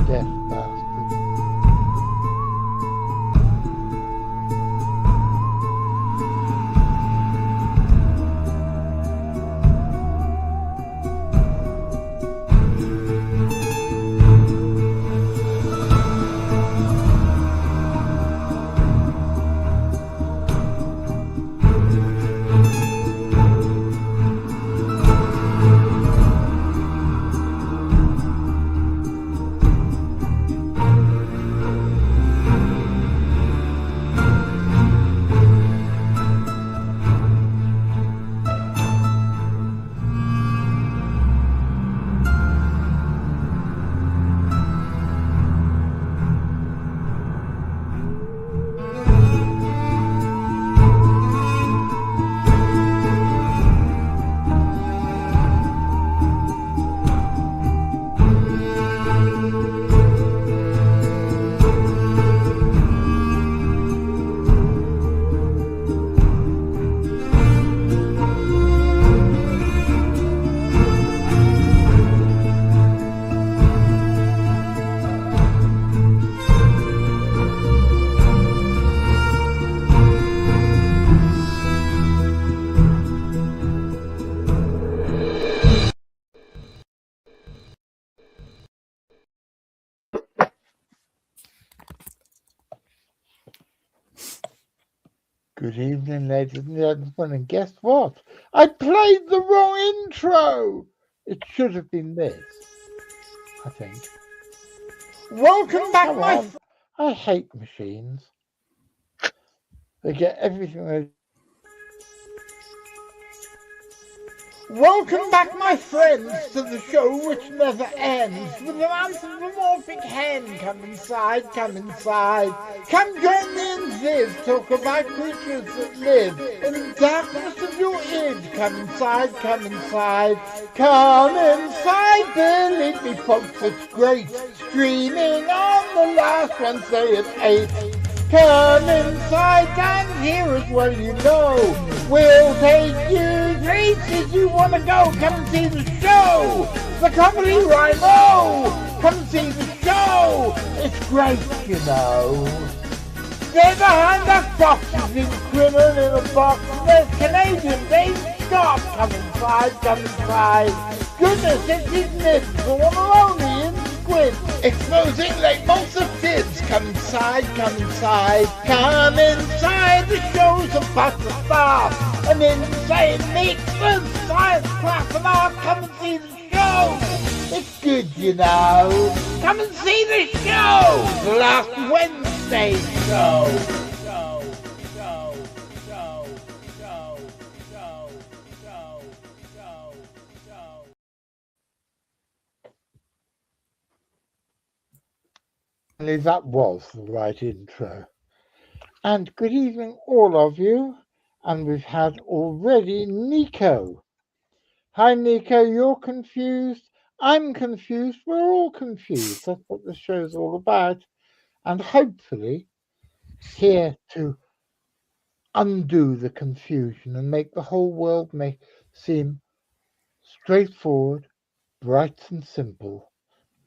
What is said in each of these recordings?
deaf bastard. Good evening, ladies and gentlemen, and guess what? I played the wrong intro! It should have been this, I think. Welcome back, my friend. I hate machines. They get everything they... Welcome back, my friends, to the show which never ends, with an anthropomorphic hen. Come inside, come inside. Come join me and Viv, talk about creatures that live in the darkness of your id. Come inside, come inside. Come inside, believe me folks, it's great. Streaming on the last Wednesday at 8. Come inside and hear us, well you know. We'll take you places you want to go. Come and see the show. The Comedy Rhino. Come and see the show. It's great, you know. They're behind the boxes in criminal in a box. There's Canadian Dave Scott. Come inside, come inside. Goodness, it's his nibs. The one only in squid. Exposing late months of fibs. Come inside, come inside. Come inside. The show's about to start. An insane mix of science, class and art. Come and see the show. It's good, you know. Come and see the show. The last Wednesday show. That was the right intro. And good evening, all of you. And we've had already Nico. Hi, Nico. You're confused. I'm confused. We're all confused. That's what the show's all about. And hopefully, here to undo the confusion and make the whole world seem straightforward, bright and simple,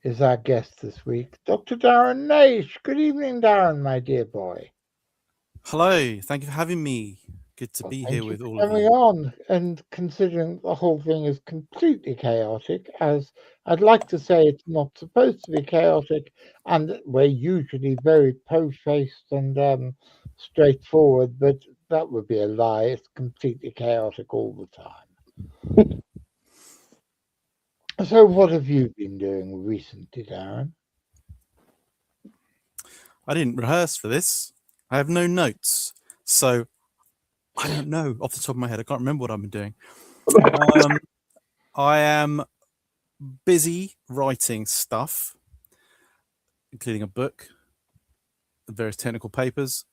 is our guest this week, Dr. Darren Naish. Good evening, Darren, my dear boy. Hello, thank you for having me. Good to be here with all of you. On, and considering the whole thing is completely chaotic, as I'd like to say it's not supposed to be chaotic, and we're usually very po-faced and straightforward, but that would be a lie. It's completely chaotic all the time. So what have you been doing recently, Darren? I didn't rehearse for this. I have no notes. So I don't know off the top of my head. I can't remember what I've been doing. I am busy writing stuff, including a book, various technical papers,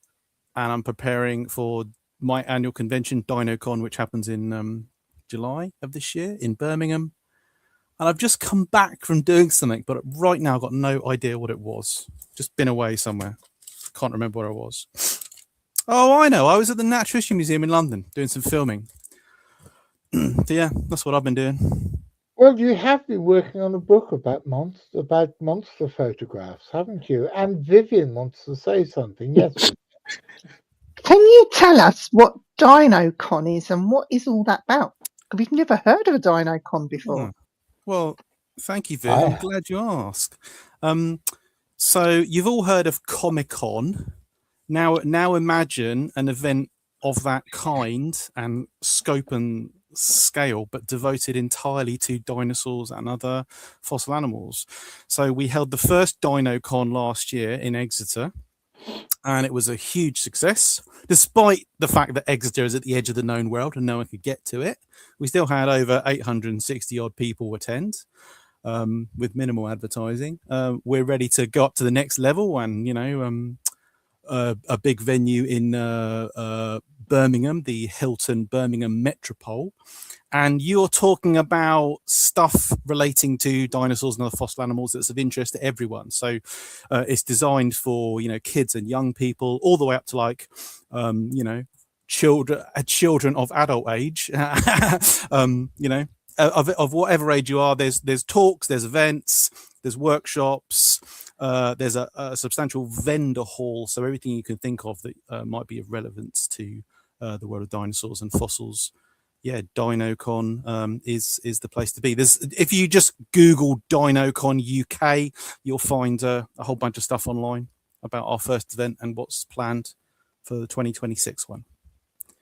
and I'm preparing for my annual convention, DinoCon, which happens in July of this year in Birmingham. And I've just come back from doing something, but right now I've got no idea what it was. Just been away somewhere. Can't remember where I was. Oh, I know. I was at the Natural History Museum in London doing some filming. So yeah, that's what I've been doing. Well, you have been working on a book about monster photographs, haven't you? And Vivian wants to say something. Yes, Vivian. Can you tell us what DinoCon is and what is all that about? We've never heard of a DinoCon before. Well, thank you, Viv. I I'm have. glad you asked. So you've all heard of Comic-Con. Now imagine an event of that kind and scope and scale, but devoted entirely to dinosaurs and other fossil animals. So we held the first DinoCon last year in Exeter, and it was a huge success. Despite the fact that Exeter is at the edge of the known world and no one could get to it, we still had over 860 odd people attend. With minimal advertising. We're ready to go up to the next level, and a big venue in Birmingham, the Hilton Birmingham Metropole. And you're talking about stuff relating to dinosaurs and other fossil animals that's of interest to everyone. So it's designed for kids and young people, all the way up to children of adult age. Of whatever age you are, there's talks, there's events, there's workshops, there's a substantial vendor hall, so everything you can think of that might be of relevance to the world of dinosaurs and fossils. Yeah, DinoCon is the place to be. If you just Google DinoCon UK, you'll find a whole bunch of stuff online about our first event and what's planned for the 2026 one.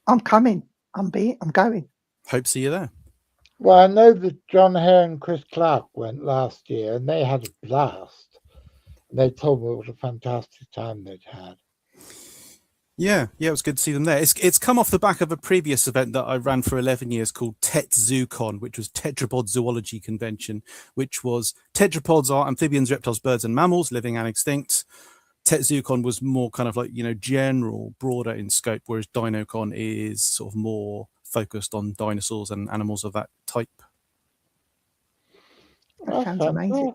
I'm coming. I'm going. Hope to see you there. Well, I know that John Hare and Chris Clark went last year, and they had a blast. They told me what a fantastic time they'd had. Yeah, it was good to see them there. It's come off the back of a previous event that I ran for 11 years called TetZooCon, which was Tetrapod Zoology Convention, which was tetrapods are amphibians, reptiles, birds, and mammals, living and extinct. TetZooCon was more kind of like, general, broader in scope, whereas DinoCon is sort of more focused on dinosaurs and animals of that type. That sounds amazing.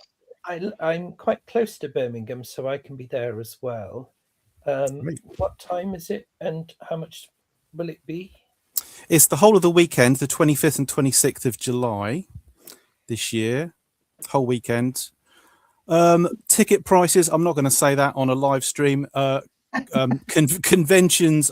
I'm quite close to Birmingham, so I can be there as well. What time is it and how much will it be? It's the whole of the weekend, the 25th and 26th of July this year. Whole weekend. Ticket prices, I'm not going to say that on a live stream. Conventions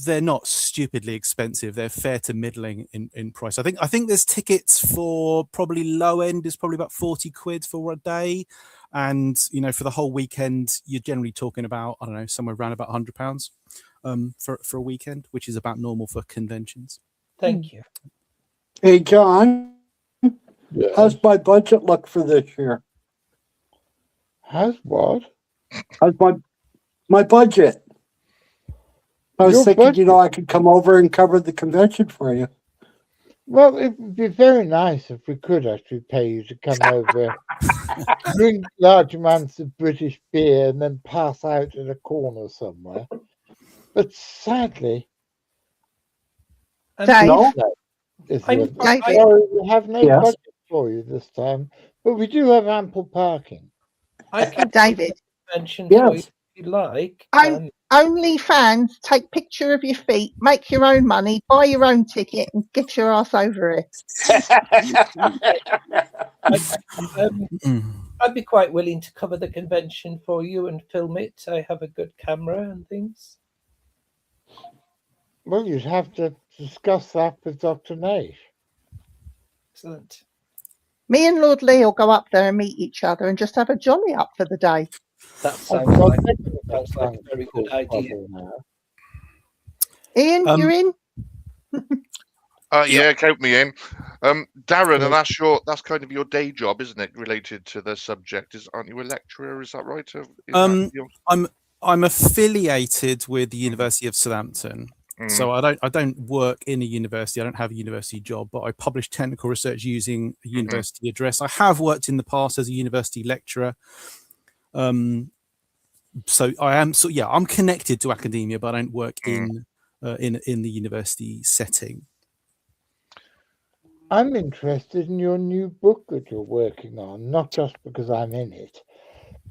they're not stupidly expensive. They're fair to middling in price. I think there's tickets for probably low end is probably about 40 quid for a day. And, for the whole weekend, you're generally talking about, I don't know, somewhere around about £100 for a weekend, which is about normal for conventions. Thank you. Hey, John, Yeah. how's my budget look for this year? How's what? How's my budget? I was Your thinking, budget? I could come over and cover the convention for you. Well, it would be very nice if we could actually pay you to come over, drink large amounts of British beer, and then pass out in a corner somewhere. But sadly, Dave, No? Sorry, I- we have no Yes. budget for you this time, but we do have ample parking. I can David, mention Yes. for you if you like. only fans, take picture of your feet, make your own money, buy your own ticket, and get your ass over here. I'd be quite willing to cover the convention for you and film it. I have a good camera and things. Well, you'd have to discuss that with Dr. Nash. Excellent. Me and Lord Lee will go up there and meet each other and just have a jolly up for the day. That I've sounds got like, technical sounds like a very good idea. trouble now. Ian, you're in? Yeah, count me in. Darren, and that's kind of your day job, isn't it? Related to the subject, aren't you a lecturer? Is that right? I'm affiliated with the University of Southampton. So I don't work in a university. I don't have a university job, but I publish technical research using a university address. I have worked in the past as a university lecturer. So I am. So yeah, I'm connected to academia, but I don't work in the university setting. I'm interested in your new book that you're working on, not just because I'm in it,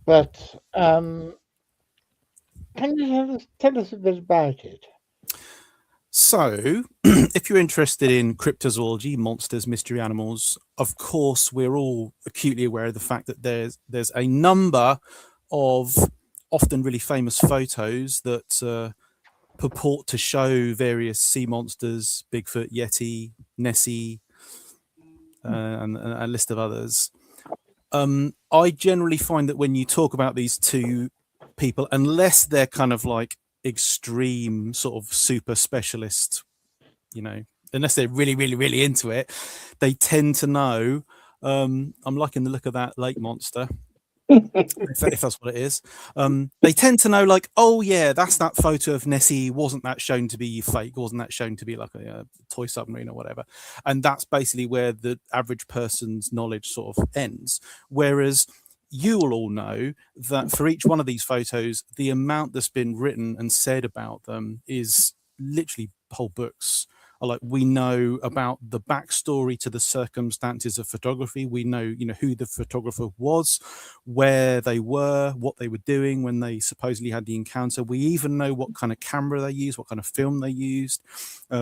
but can you tell us a bit about it? So, if you're interested in cryptozoology, monsters, mystery animals, of course, we're all acutely aware of the fact that there's a number of often really famous photos that purport to show various sea monsters, Bigfoot, Yeti, Nessie, and a list of others. I generally find that when you talk about these two people, unless they're kind of like extreme sort of super specialist, unless they're really, really, really into it, they tend to know. I'm liking the look of that lake monster. If that's what it is, they tend to know, like, oh yeah, that's that photo of Nessie. Wasn't that shown to be fake? Wasn't that shown to be like a toy submarine or whatever? And that's basically where the average person's knowledge sort of ends. Whereas you will all know that for each one of these photos, the amount that's been written and said about them is literally whole books. Like, we know about the backstory to the circumstances of photography. We know, who the photographer was, where they were, what they were doing when they supposedly had the encounter. We even know what kind of camera they used, what kind of film they used.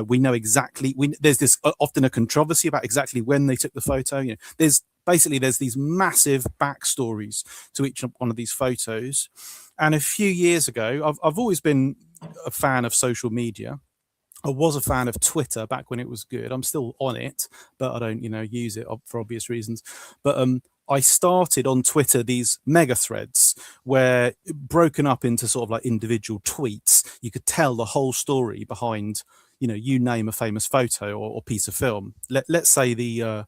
We know exactly. There's this often a controversy about exactly when they took the photo. There's these massive backstories to each one of these photos. And a few years ago, I've always been a fan of social media. I was a fan of Twitter back when it was good. I'm still on it, but I don't, use it for obvious reasons. But I started on Twitter these mega threads where, broken up into sort of like individual tweets, you could tell the whole story behind, you name a famous photo or piece of film. Let's say the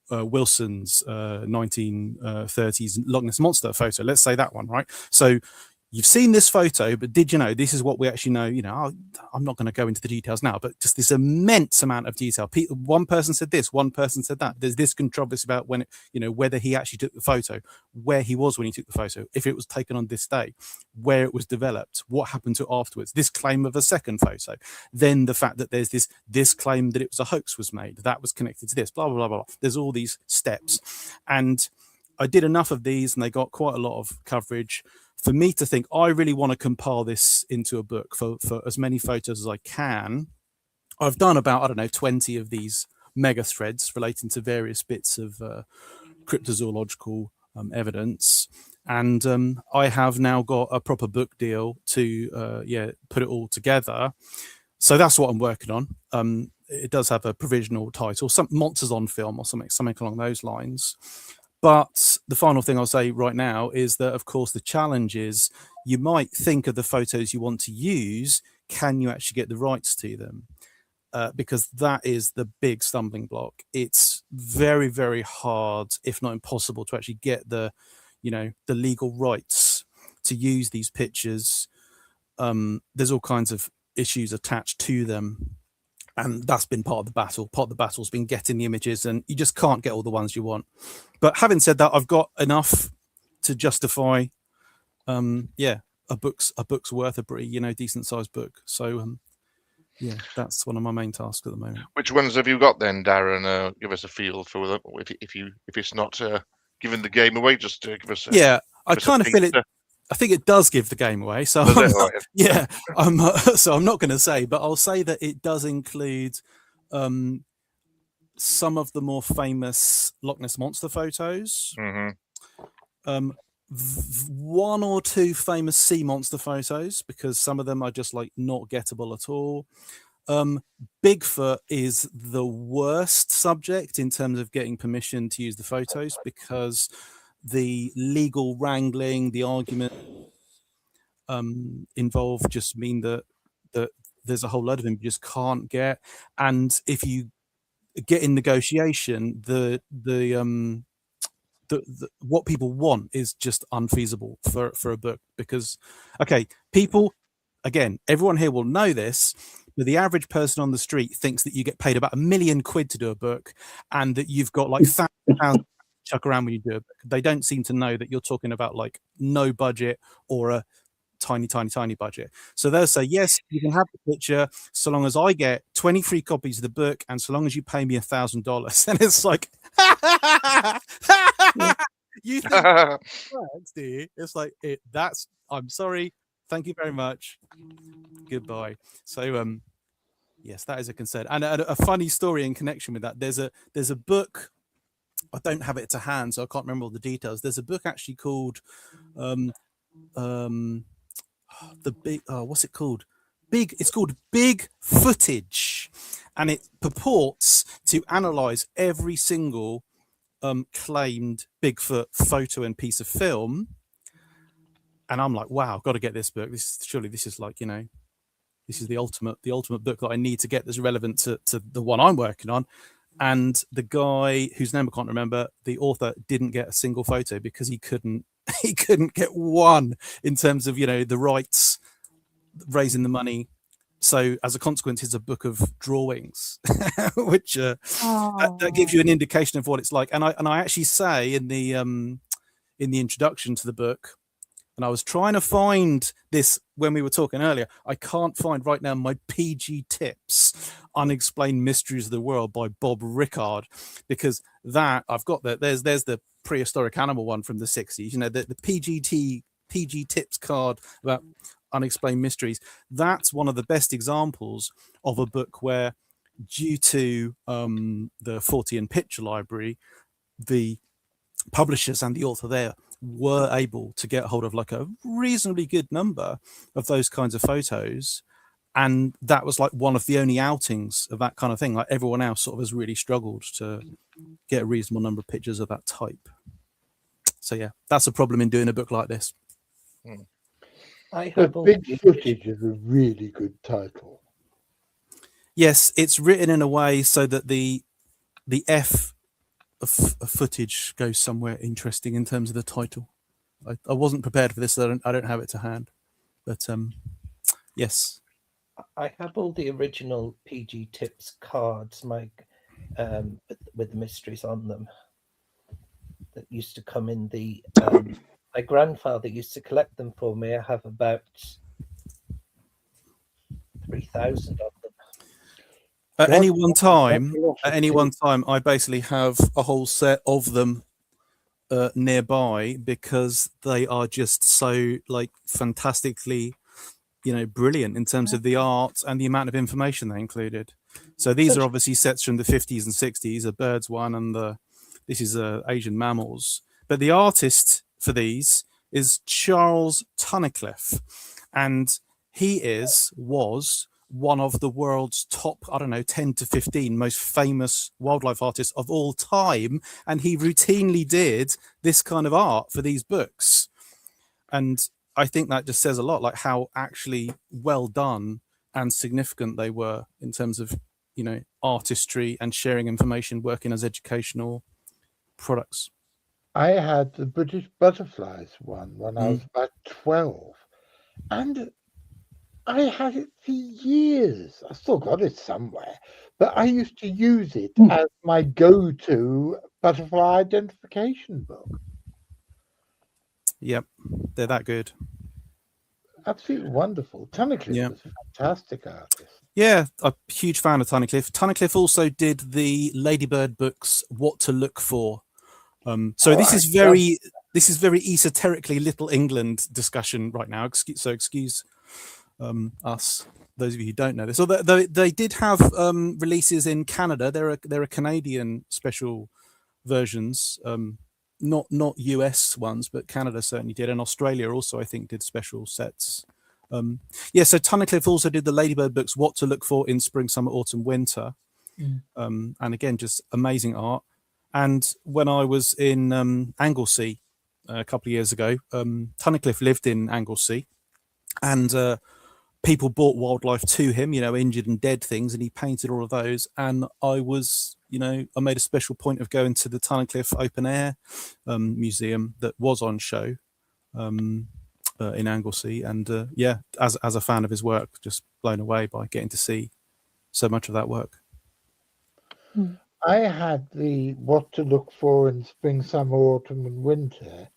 Wilson's 1930s Loch Ness Monster photo. Let's say that one, right? So you've seen this photo, but did you know this is what we actually know? I'm not going to go into the details now, but just this immense amount of detail. One person said this, one person said that. There's this controversy about when, whether he actually took the photo, where he was when he took the photo, if it was taken on this day, where it was developed, what happened to it afterwards, this claim of a second photo, then the fact that there's this claim that it was a hoax was made, that was connected to this, blah, blah, blah, blah. There's all these steps. And I did enough of these and they got quite a lot of coverage for me to think I really want to compile this into a book for as many photos as I can. I've done about, 20 of these mega threads relating to various bits of cryptozoological evidence. And I have now got a proper book deal to put it all together. So that's what I'm working on. It does have a provisional title, some Monsters on Film or something along those lines. But the final thing I'll say right now is that, of course, the challenge is you might think of the photos you want to use. Can you actually get the rights to them? Because that is the big stumbling block. It's very, very hard, if not impossible, to actually get the legal rights to use these pictures. There's all kinds of issues attached to them. And that's been part of the battle. Part of the battle's been getting the images, and you just can't get all the ones you want. But having said that, I've got enough to justify, a book's worth, a pretty, decent sized book. So, that's one of my main tasks at the moment. Which ones have you got then, Darren? Give us a feel for them. If it's not giving the game away, just give us. I kind of feel it. I think it does give the game away. So so I'm not going to say, but I'll say that it does include some of the more famous Loch Ness Monster photos. Mm-hmm. One or two famous sea monster photos, because some of them are just like not gettable at all. Bigfoot is the worst subject in terms of getting permission to use the photos, because the legal wrangling, the argument involved just mean that there's a whole load of them you just can't get. And if you get in negotiation, the what people want is just unfeasible for a book. Because, okay, people, again, everyone here will know this, but the average person on the street thinks that you get paid about £1 million to do a book, and that you've got like £1,000 chuck around when you do it. They don't seem to know that you're talking about like no budget or a tiny budget. So they'll say, yes, you can have the picture so long as I get 20 free copies of the book and so long as you pay me $1,000. And it's like, you think that works, do you? It's like, I'm sorry, thank you very much, goodbye. So Yes, that is a concern. And a funny story in connection with that. There's a book. I don't have it to hand, so I can't remember all the details. There's a book actually called the big. What's it called? Big. It's called Big Footage, and it purports to analyze every single claimed Bigfoot photo and piece of film. And I'm like, wow, got to get this book. Surely this is like, this is the ultimate book that I need to get that's relevant to the one I'm working on. And the guy whose name I can't remember, the author, didn't get a single photo because he couldn't get one in terms of the rights, raising the money. So as a consequence, it's a book of drawings, which that gives you an indication of what it's like. And I actually say in the introduction to the book, and I was trying to find this when we were talking earlier. I can't find right now my PG Tips, Unexplained Mysteries of the World by Bob Rickard, because that I've got that. There's the prehistoric animal one from the 60s. The PG Tips card about unexplained mysteries. That's one of the best examples of a book where, due to the 40 picture library, the publishers and the author there were able to get hold of like a reasonably good number of those kinds of photos, and that was like one of the only outings of that kind of thing. Like everyone else sort of has really struggled to get a reasonable number of pictures of that type. So yeah, that's a problem in doing a book like this. But Big Footage is a really good title. Yes, it's written in a way so that the F of footage goes somewhere interesting in terms of the title. I wasn't prepared for this, so I don't have it to hand. But yes. I have all the original PG Tips cards, Mike, with the mysteries on them that used to come in the... my grandfather used to collect them for me. I have about 3,000 of them. At any one time, I basically have a whole set of them nearby, because they are just so like fantastically, brilliant in terms of the art and the amount of information they included. So these are obviously sets from the 50s and 60s, a birds one, and this is Asian mammals. But the artist for these is Charles Tunnicliffe, and he was one of the world's top, 10 to 15 most famous wildlife artists of all time. And he routinely did this kind of art for these books. And I think that just says a lot, like how actually well done and significant they were in terms of, artistry and sharing information, working as educational products. I had the British butterflies one when I was about 12. And I had it for years. I still got it somewhere, but I used to use it as my go-to butterfly identification book. Yep, they're that good. Absolutely wonderful. Tunnicliffe was a fantastic artist. Yeah, a huge fan of Tunnicliffe. Tunnicliffe also did the Ladybird books, What to Look For. So this is very esoterically Little England discussion right now. Excuse us, those of you who don't know this. So they did have releases in Canada. There are Canadian special versions, not US ones, but Canada certainly did, and Australia also, I think, did special sets. So Tunnicliffe also did the Ladybird books, What to Look For in Spring, Summer, Autumn, Winter, and again, just amazing art. And when I was in Anglesey a couple of years ago, Tunnicliffe lived in Anglesey, and people brought wildlife to him, injured and dead things, and he painted all of those. And I was, I made a special point of going to the Tunnicliffe Open Air Museum that was on show in Anglesey. And as a fan of his work, just blown away by getting to see so much of that work. I had the What to Look For in Spring, Summer, Autumn and Winter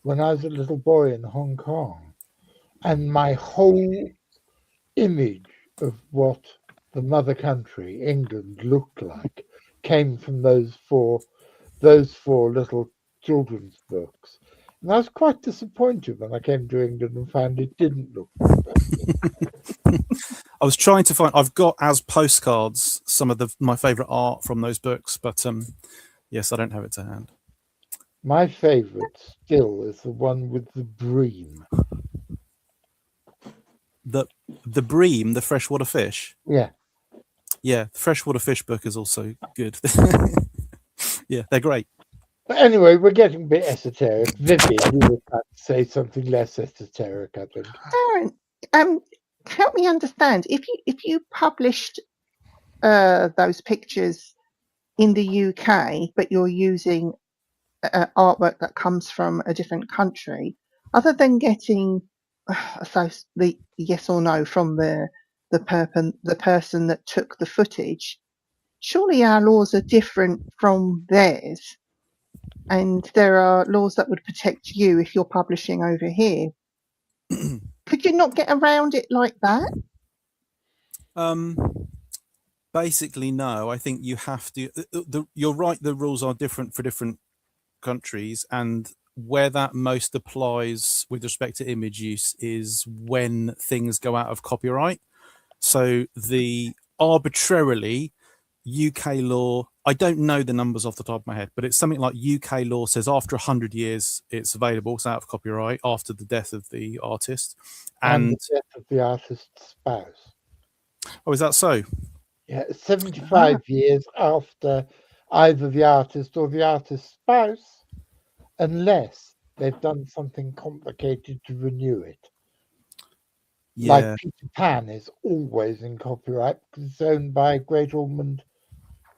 when I was a little boy in Hong Kong. And my whole image of what the mother country, England, looked like came from those four little children's books. And I was quite disappointed when I came to England and found it didn't look like that. I was trying to find. I've got as postcards some of my favourite art from those books, but yes, I don't have it to hand. My favourite still is the one with the bream. The bream, the freshwater fish. Yeah. Yeah, the freshwater fish book is also good. Yeah, they're great. But anyway, we're getting a bit esoteric. Vivian, you were about to say something less esoteric, I think. Darren, help me understand. If you published those pictures in the UK, but you're using artwork that comes from a different country, other than getting the yes or no from the person that took the footage, surely our laws are different from theirs, and there are laws that would protect you if you're publishing over here. Could you not get around it like that? Basically, no. I think you have to. You're right. The rules are different for different countries, and where that most applies with respect to image use is when things go out of copyright. So the arbitrarily UK law, I don't know the numbers off the top of my head, but it's something like UK law says after 100 years it's available, it's out of copyright after the death of the artist. And the death of the artist's spouse. Oh, is that so? Yeah, 75 years after either the artist or the artist's spouse, unless they've done something complicated to renew it. Yeah. Like Peter Pan is always in copyright because it's owned by Great Ormond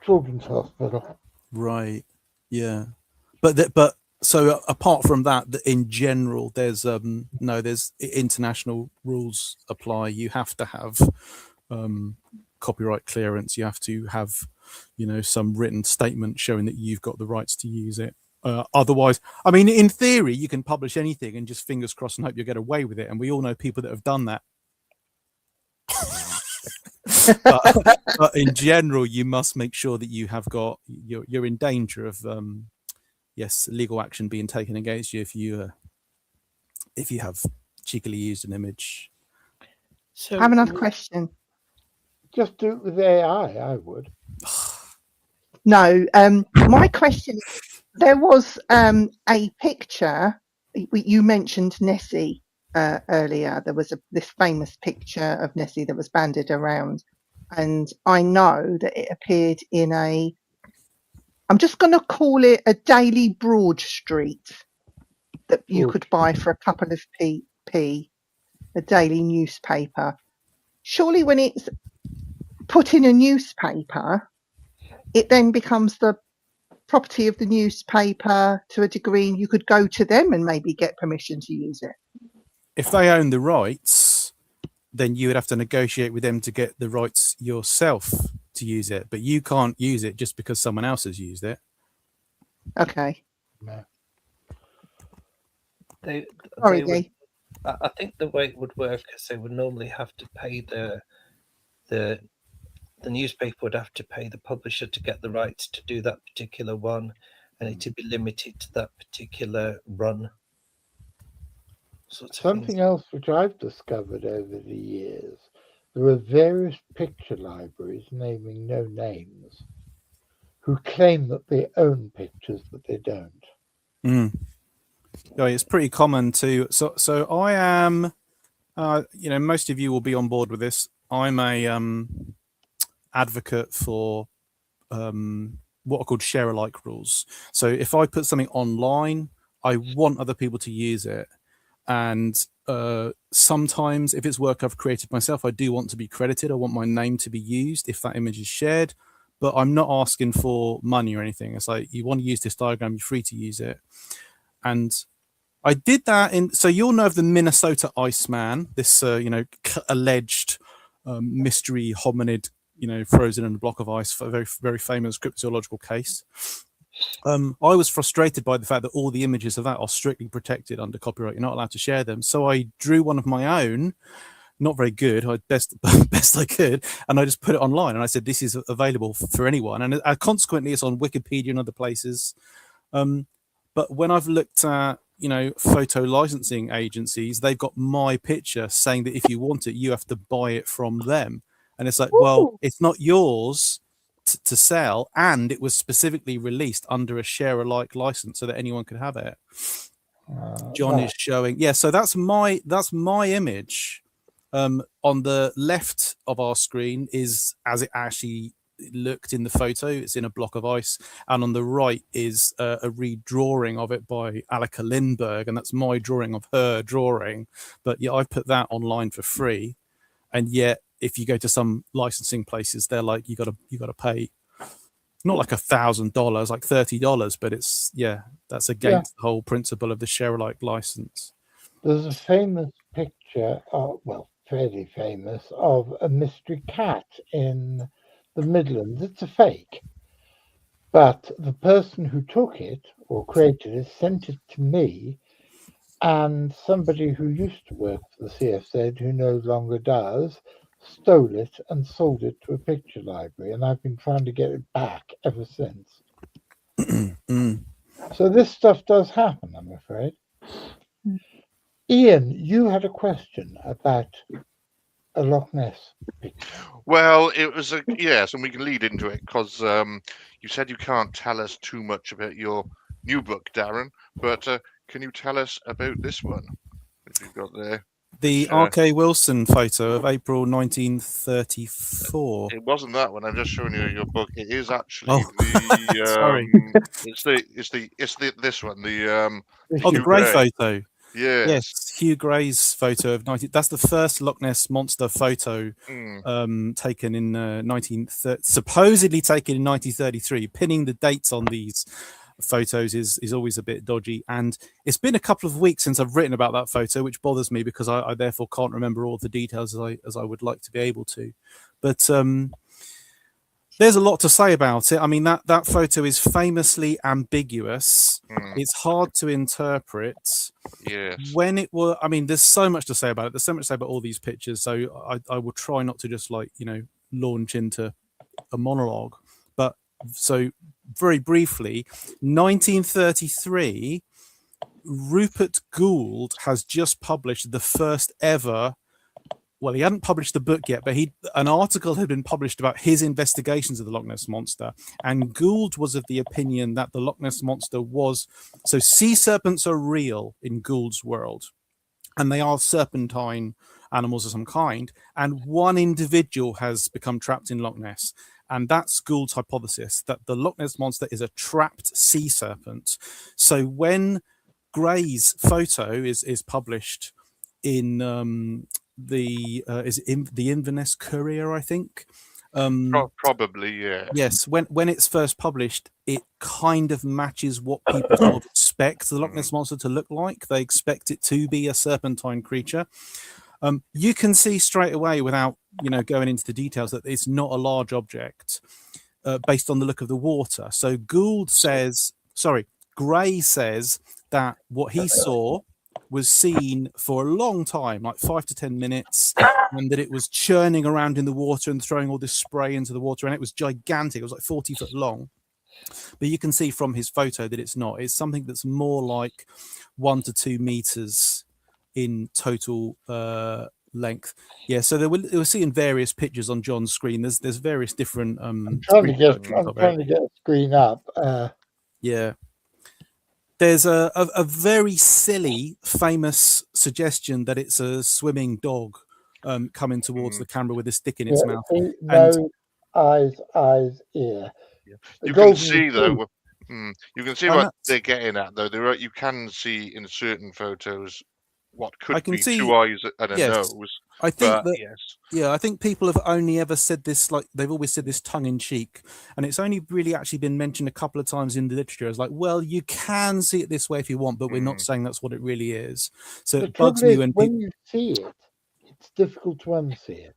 Children's Hospital. Right. Yeah. But so apart from that, in general, there's there's international rules apply. You have to have copyright clearance. You have to have, some written statement showing that you've got the rights to use it. Otherwise, I mean, in theory, you can publish anything and just fingers crossed and hope you get away with it. And we all know people that have done that. but in general, you must make sure that you have got you're in danger of legal action being taken against you if you have cheekily used an image. So I have another question. Just do it with AI, I would. No, my question is, there was a picture, you mentioned Nessie earlier. There was this famous picture of Nessie that was bandied around, and I know that it appeared in I'm just going to call it a daily Broad-Street that you could buy for a couple of p, a daily newspaper. Surely when it's put in a newspaper, it then becomes the property of the newspaper to a degree, and you could go to them and maybe get permission to use it. If they own the rights, then you would have to negotiate with them to get the rights yourself to use it, but you can't use it just because someone else has used it. Okay. I think the way it would work is they would normally have to pay the newspaper would have to pay the publisher to get the rights to do that particular one, and it would be limited to that particular run. Something else which I've discovered over the years, there are various picture libraries, naming no names, who claim that they own pictures, but they don't. Yeah, it's pretty common to. So I am, most of you will be on board with this. I'm a advocate for what are called share-alike rules. So if I put something online, I want other people to use it. And sometimes if it's work I've created myself, I do want to be credited. I want my name to be used if that image is shared, but I'm not asking for money or anything. It's like, you want to use this diagram, you're free to use it. And I did that so you'll know of the Minnesota Iceman, this, alleged mystery hominid, frozen in a block of ice, for a very, very famous cryptozoological case. I was frustrated by the fact that all the images of that are strictly protected under copyright. You're not allowed to share them. So I drew one of my own, not very good, best I could, and I just put it online. And I said, this is available for anyone. And consequently, it's on Wikipedia and other places. But when I've looked at, photo licensing agencies, they've got my picture saying that if you want it, you have to buy it from them. And it's like, well, it's not yours to sell, and it was specifically released under a share alike license so that anyone could have it. John is showing, so that's my image. On the left of our screen is as it actually looked in the photo. It's in a block of ice, and on the right is a redrawing of it by Alika Lindberg, and that's my drawing of her drawing. But I put that online for free, and yet if you go to some licensing places, they're like, you got to pay not like $1,000, like $30, but it's that's against the whole principle of the share alike license. There's a famous picture, fairly famous, of a mystery cat in the Midlands. It's a fake, but the person who took it or created it sent it to me, and somebody who used to work for the CFZ, who no longer does, stole it and sold it to a picture library, and I've been trying to get it back ever since. So this stuff does happen, I'm afraid. Ian, you had a question about a Loch Ness picture. Well, it was yes, and we can lead into it because you said you can't tell us too much about your new book, Darren, but can you tell us about this one that you've got there? The R.K. Wilson photo of April 1934. It wasn't that one. I'm just showing you your book. It is actually sorry. It's this one. The Gray photo. Yes, Hugh Gray's photo of 19. That's the first Loch Ness monster photo taken in supposedly taken in 1933. Pinning the dates on these photos is always a bit dodgy, and it's been a couple of weeks since I've written about that photo, which bothers me because I therefore can't remember all the details as I would like to be able to. But there's a lot to say about it. I mean, that photo is famously ambiguous. It's hard to interpret. Yes. When it were, I mean, there's so much to say about it. There's so much to say about all these pictures. So I will try not to just launch into a monologue. But so very briefly, 1933, Rupert Gould has just published the first ever. Well, he hadn't published the book yet, but an article had been published about his investigations of the Loch Ness Monster. And Gould was of the opinion that the Loch Ness Monster was... So sea serpents are real in Gould's world. And they are serpentine animals of some kind. And one individual has become trapped in Loch Ness. And that's Gould's hypothesis, that the Loch Ness Monster is a trapped sea serpent. So when Gray's photo is published in... the Inverness Courier, I think. Probably, yeah. Yes, when it's first published, it kind of matches what people sort of expect the Loch Ness Monster to look like. They expect it to be a serpentine creature. You can see straight away, without going into the details, that it's not a large object based on the look of the water. So Gray says that what he saw was seen for a long time, like 5 to 10 minutes, and that it was churning around in the water and throwing all this spray into the water, and it was gigantic. It was like 40 foot long. But you can see from his photo that it's not. It's something that's more like 1 to 2 meters in total length. Yeah, so we're seeing various pictures on John's screen. There's various different. I'm trying to get a screen up. Yeah. There's a very silly, famous suggestion that it's a swimming dog coming towards the camera with a stick in its mouth. Nose, eyes, ear. Yeah. You can see though. You can see what they're getting at though. You can see in certain photos what could be 2 eyes and a nose. I think I think people have only ever said this, like they've always said this tongue in cheek, and it's only really actually been mentioned a couple of times in the literature as like, well, you can see it this way if you want, but we're not saying that's what it really is. So it bugs me when you see it, it's difficult to unsee it.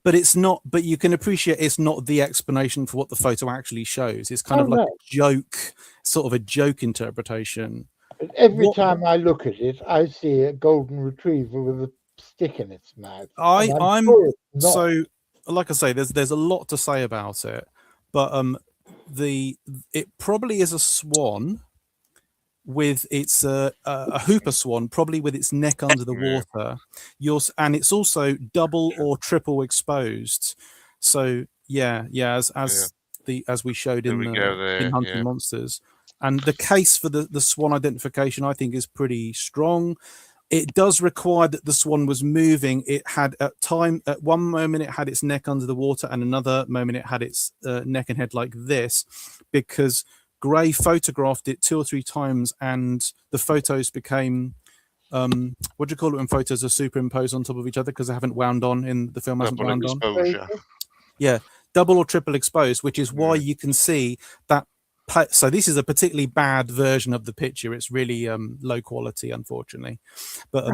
But it's not. But you can appreciate it's not the explanation for what the photo actually shows. It's kind of like a joke, sort of a joke interpretation. But every time I look at it, I see a golden retriever with a stick in its mouth. I'm so, like I say, there's a lot to say about it, but it probably is a swan. with its a hooper swan, probably with its neck under the water. And it's also double or triple exposed. So as we showed in Hunting Monsters. And the case for the swan identification, I think, is pretty strong. It does require that the swan was moving. It had at one moment it had its neck under the water, and another moment it had its neck and head like this, because Gray photographed it 2 or 3 times, and the photos became what do you call it when photos are superimposed on top of each other because they haven't wound on in the film hasn't wound on. Yeah, double or triple exposed, which is why you can see that. So this is a particularly bad version of the picture. It's really low quality, unfortunately. But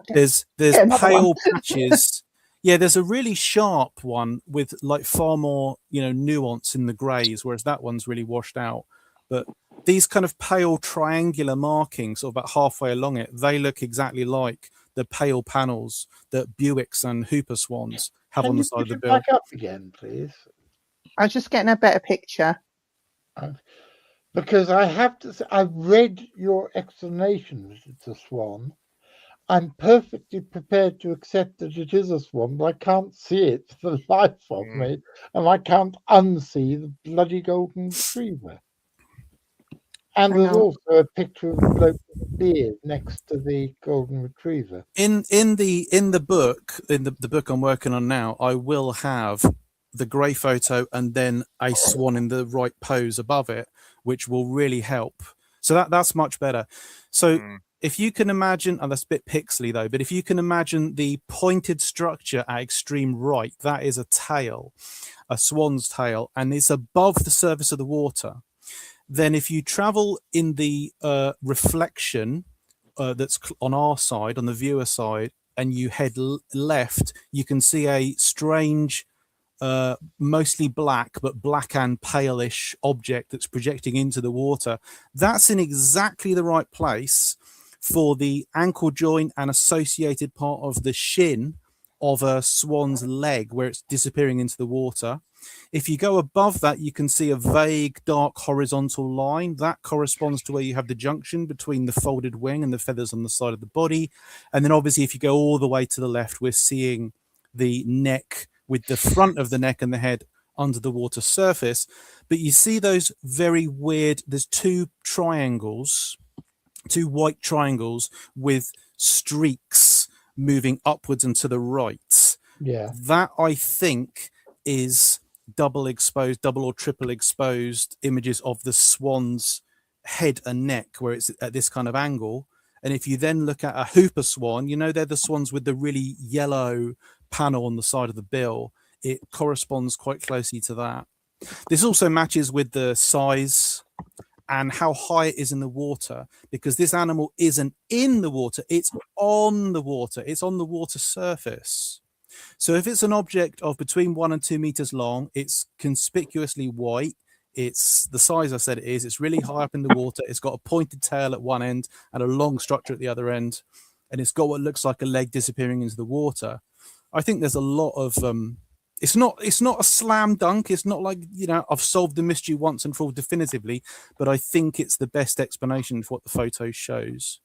there's pale patches. Yeah, there's a really sharp one with like far more nuance in the greys, whereas that one's really washed out. But these kind of pale triangular markings, sort of about halfway along it, they look exactly like the pale panels that Buicks and Hooper swans have on the side of the bill. Back up again, please. I was just getting a better picture. Because I have to say, I've read your explanation that it's a swan. I'm perfectly prepared to accept that it is a swan, but I can't see it for the life of me, and I can't unsee the bloody golden retriever. And there's also a picture of a bloke with a beard next to the golden retriever. In the book I'm working on now, I will have the grey photo and then a swan in the right pose above it, which will really help. So that's much better. So if you can imagine, and that's a bit pixely though, but if you can imagine the pointed structure at extreme right, that is a tail, a swan's tail, and it's above the surface of the water. Then if you travel in the reflection that's on our side, on the viewer side, and you head left, you can see a strange, mostly black, but black and palish object that's projecting into the water. That's in exactly the right place for the ankle joint and associated part of the shin of a swan's leg, where it's disappearing into the water. If you go above that, you can see a vague dark horizontal line that corresponds to where you have the junction between the folded wing and the feathers on the side of the body. And then obviously if you go all the way to the left, we're seeing the neck with the front of the neck and the head under the water surface. But you see those very weird, there's 2 triangles, 2 white triangles with streaks moving upwards and to the right. Yeah, that I think is double or triple exposed images of the swan's head and neck, where it's at this kind of angle. And if you then look at a hooper swan, they're the swans with the really yellow panel on the side of the bill. It corresponds quite closely to that. This also matches with the size and how high it is in the water, because this animal isn't in the water, it's on the water, it's on the water surface. So if it's an object of between 1 and 2 meters long, it's conspicuously white, it's the size I said it is, it's really high up in the water, it's got a pointed tail at one end and a long structure at the other end, and it's got what looks like a leg disappearing into the water. I think there's a lot of it's not a slam dunk. It's not like, I've solved the mystery once and for all definitively, but I think it's the best explanation for what the photo shows.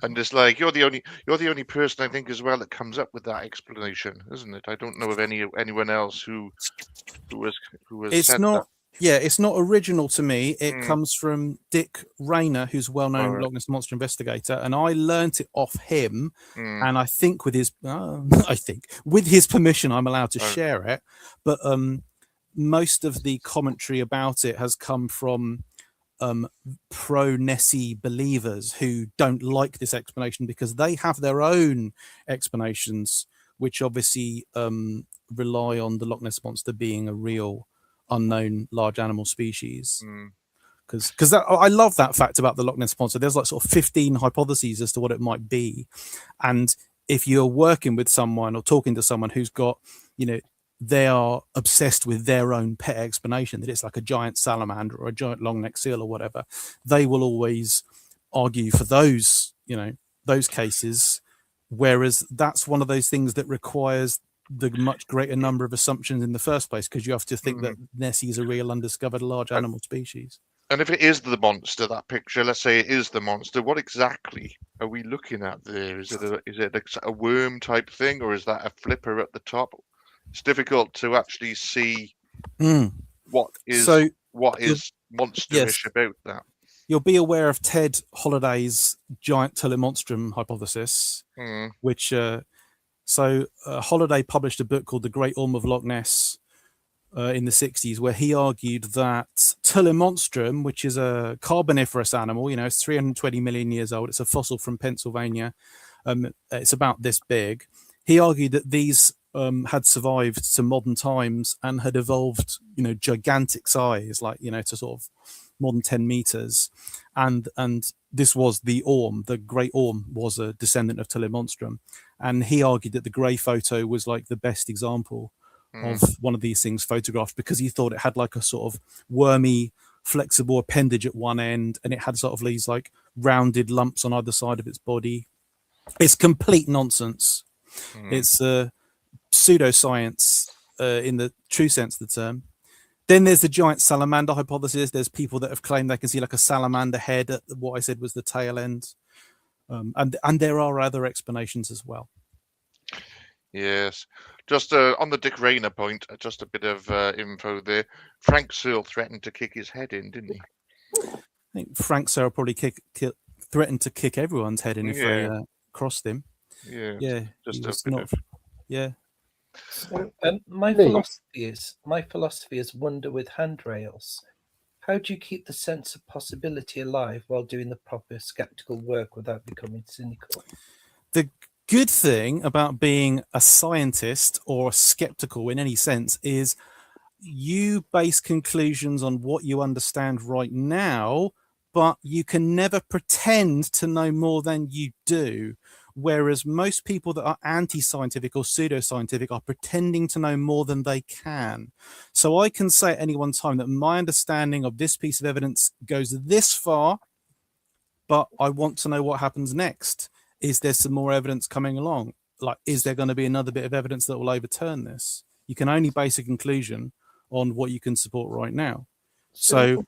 And it's like you're the only person I think as well that comes up with that explanation, isn't it? I don't know of anyone else who has it's said not that. Yeah, it's not original to me. It comes from Dick Rayner, who's a well-known Loch Ness Monster investigator, and I learnt it off him. And I think with his permission, I'm allowed to share it. But most of the commentary about it has come from pro-Nessie believers who don't like this explanation because they have their own explanations, which obviously rely on the Loch Ness Monster being a real unknown large animal species. Because I love that fact about the Loch Ness Monster. There's like sort of 15 hypotheses as to what it might be, and if you're working with someone or talking to someone who's got, they are obsessed with their own pet explanation that it's like a giant salamander or a giant long-necked seal or whatever, they will always argue for those cases, whereas that's one of those things that requires the much greater number of assumptions in the first place, because you have to think that Nessie is a real undiscovered large animal species. And if it is the monster, that picture, let's say it is the monster, what exactly are we looking at there? Is it a worm type thing, or is that a flipper at the top? It's difficult to actually see what is So monsterish about that. You'll be aware of Ted Holliday's giant telemonstrum hypothesis, which Holliday published a book called The Great Orm of Loch Ness in the 60s, where he argued that telemonstrum, which is a carboniferous animal, it's 320 million years old. It's a fossil from Pennsylvania. It's about this big. He argued that these had survived to modern times and had evolved, gigantic size, like, to sort of more than 10 meters. And this was the Orm. The Great Orm was a descendant of telemonstrum. And he argued that the Gray photo was like the best example of one of these things photographed, because he thought it had like a sort of wormy, flexible appendage at one end, and it had sort of these like rounded lumps on either side of its body. It's complete nonsense. It's pseudoscience in the true sense of the term. Then there's the giant salamander hypothesis. There's people that have claimed they can see like a salamander head at what I said was the tail end. And there are other explanations as well. Yes. Just on the Dick Rayner point, just a bit of info there. Frank Searle threatened to kick his head in, didn't he? I think Frank Searle probably threatened to kick everyone's head in if they crossed him. Yeah. Just a bit of... Yeah. So, my philosophy is wonder with handrails. How do you keep the sense of possibility alive while doing the proper skeptical work without becoming cynical? The good thing about being a scientist or skeptical in any sense is you base conclusions on what you understand right now, but you can never pretend to know more than you do. Whereas most people that are anti-scientific or pseudoscientific are pretending to know more than they can. So I can say at any one time that my understanding of this piece of evidence goes this far, but I want to know what happens next. Is there some more evidence coming along? Like, is there going to be another bit of evidence that will overturn this? You can only base a conclusion on what you can support right now. So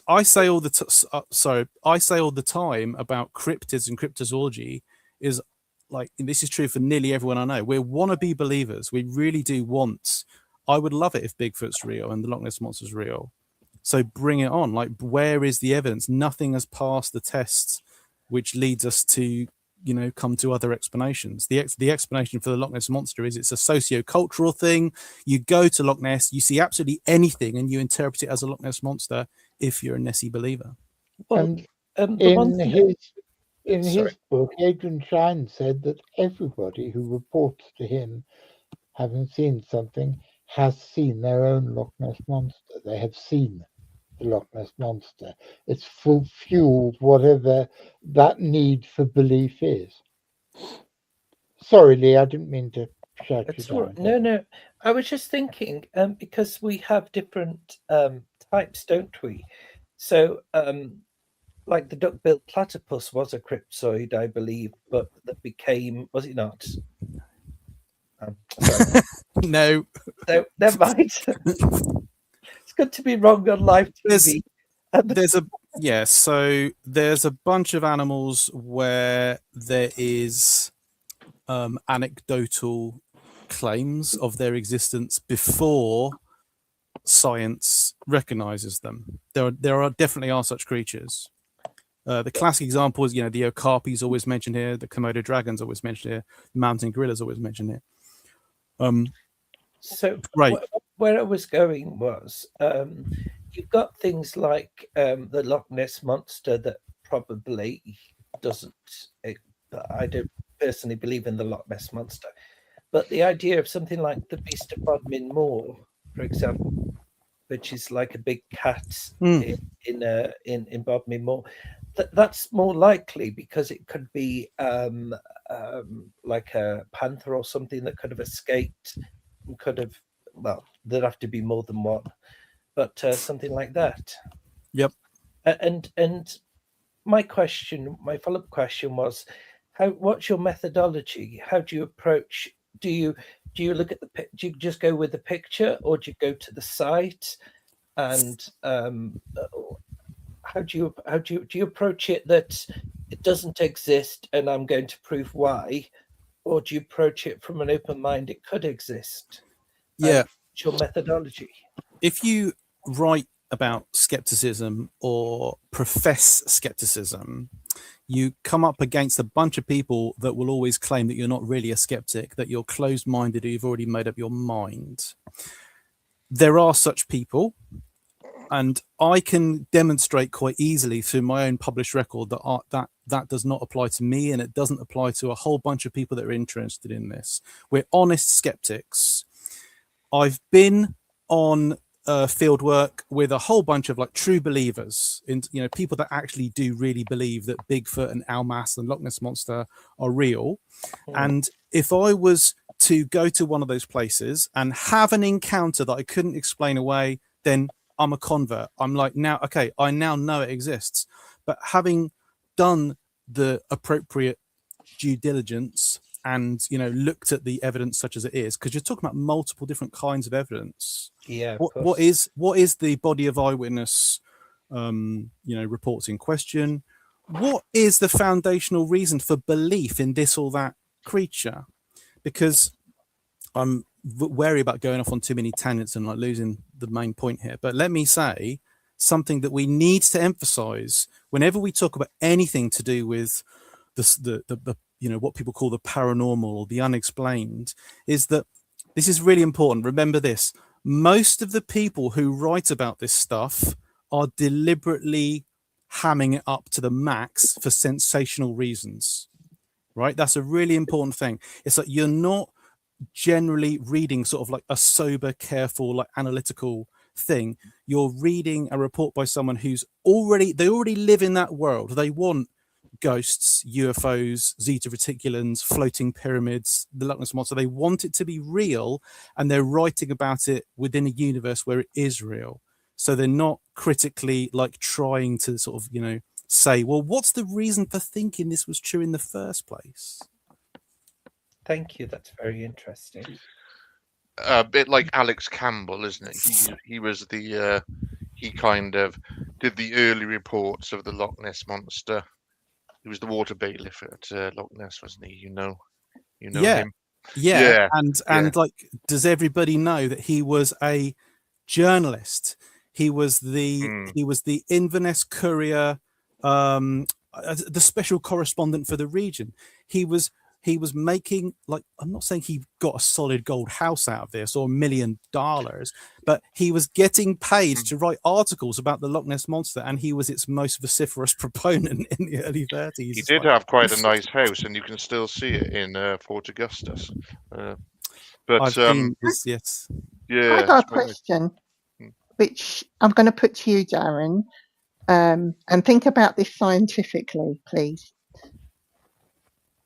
I say all the time about cryptids and cryptozoology is like, and this is true for nearly everyone I know. We're wannabe believers. We really do want. I would love it if Bigfoot's real and the Loch Ness Monster's real. So bring it on. Like, where is the evidence? Nothing has passed the tests, which leads us to, come to other explanations. The explanation for the Loch Ness Monster is it's a socio-cultural thing. You go to Loch Ness, you see absolutely anything, and you interpret it as a Loch Ness Monster if you're a Nessie believer. Well, in his book, Adrian Shine said that everybody who reports to him having seen something has seen their own Loch Ness Monster. They have seen the Loch Ness Monster. It's fueled whatever that need for belief is. Sorry, Lee, I didn't mean to shut you down. No. I was just thinking, because we have different types, don't we? So, like the duck-billed platypus was a cryptoid, I believe, but that became, was it not? No. So, never mind. It's good to be wrong on live TV. So there's a bunch of animals where there is anecdotal claims of their existence before science recognizes them. There are definitely such creatures. The classic example is, the okapis always mentioned here, the Komodo dragons always mentioned here, the mountain gorillas always mentioned here. Right. Where I was going was, you've got things like the Loch Ness Monster that probably doesn't. I don't personally believe in the Loch Ness Monster, but the idea of something like the Beast of Bodmin Moor, for example, which is like a big cat in Bodmin Moor, that's more likely because it could be like a panther or something that could have escaped and could have. Well, there'd have to be more than one, but something like that. Yep. And my follow-up question was, what's your methodology? How do you approach? Do you look at do you just go with the picture, or do you go to the site? and how do you approach it that it doesn't exist and I'm going to prove why, or do you approach it from an open mind? It could exist. Yeah. What's your methodology? If you write about skepticism or profess skepticism, you come up against a bunch of people that will always claim that you're not really a skeptic, that you're closed-minded, or you've already made up your mind. There are such people, and I can demonstrate quite easily through my own published record that that does not apply to me, and it doesn't apply to a whole bunch of people that are interested in this. We're honest skeptics. I've been on field work with a whole bunch of like true believers, in people that actually do really believe that Bigfoot and Almas and Loch Ness Monster are real. And if I was to go to one of those places and have an encounter that I couldn't explain away, then I'm a convert. I'm like, now, okay, I now know it exists. But having done the appropriate due diligence and looked at the evidence such as it is, because you're talking about multiple different kinds of evidence. Yeah. What is the body of eyewitness reports in question? What is the foundational reason for belief in this or that creature? Because I'm wary about going off on too many tangents and like losing the main point here. But let me say something that we need to emphasize whenever we talk about anything to do with the what people call the paranormal or the unexplained, is that this is really important. Remember this: most of the people who write about this stuff are deliberately hamming it up to the max for sensational reasons, right? That's a really important thing. It's like you're not generally reading sort of like a sober, careful, like analytical thing. You're reading a report by someone who's they already live in that world. They want ghosts, UFOs, Zeta Reticulans, floating pyramids, the Loch Ness Monster. They want it to be real, and they're writing about it within a universe where it is real. So they're not critically like trying to sort of, say, well, what's the reason for thinking this was true in the first place? Thank you. That's very interesting. A bit like Alex Campbell, isn't it? He was he kind of did the early reports of the Loch Ness Monster. He was the water bailiff at Loch Ness, wasn't he? You know him. Yeah. And like, does everybody know that he was a journalist? He was the Inverness Courier, the special correspondent for the region. He was making, like, I'm not saying he got a solid gold house out of this or $1 million, but he was getting paid to write articles about the Loch Ness Monster, and he was its most vociferous proponent in the early 30s. He did have quite a nice house, and you can still see it in Fort Augustus. But I've been, yes. Yeah. I got a question, which I'm going to put to you, Darren, and think about this scientifically, please.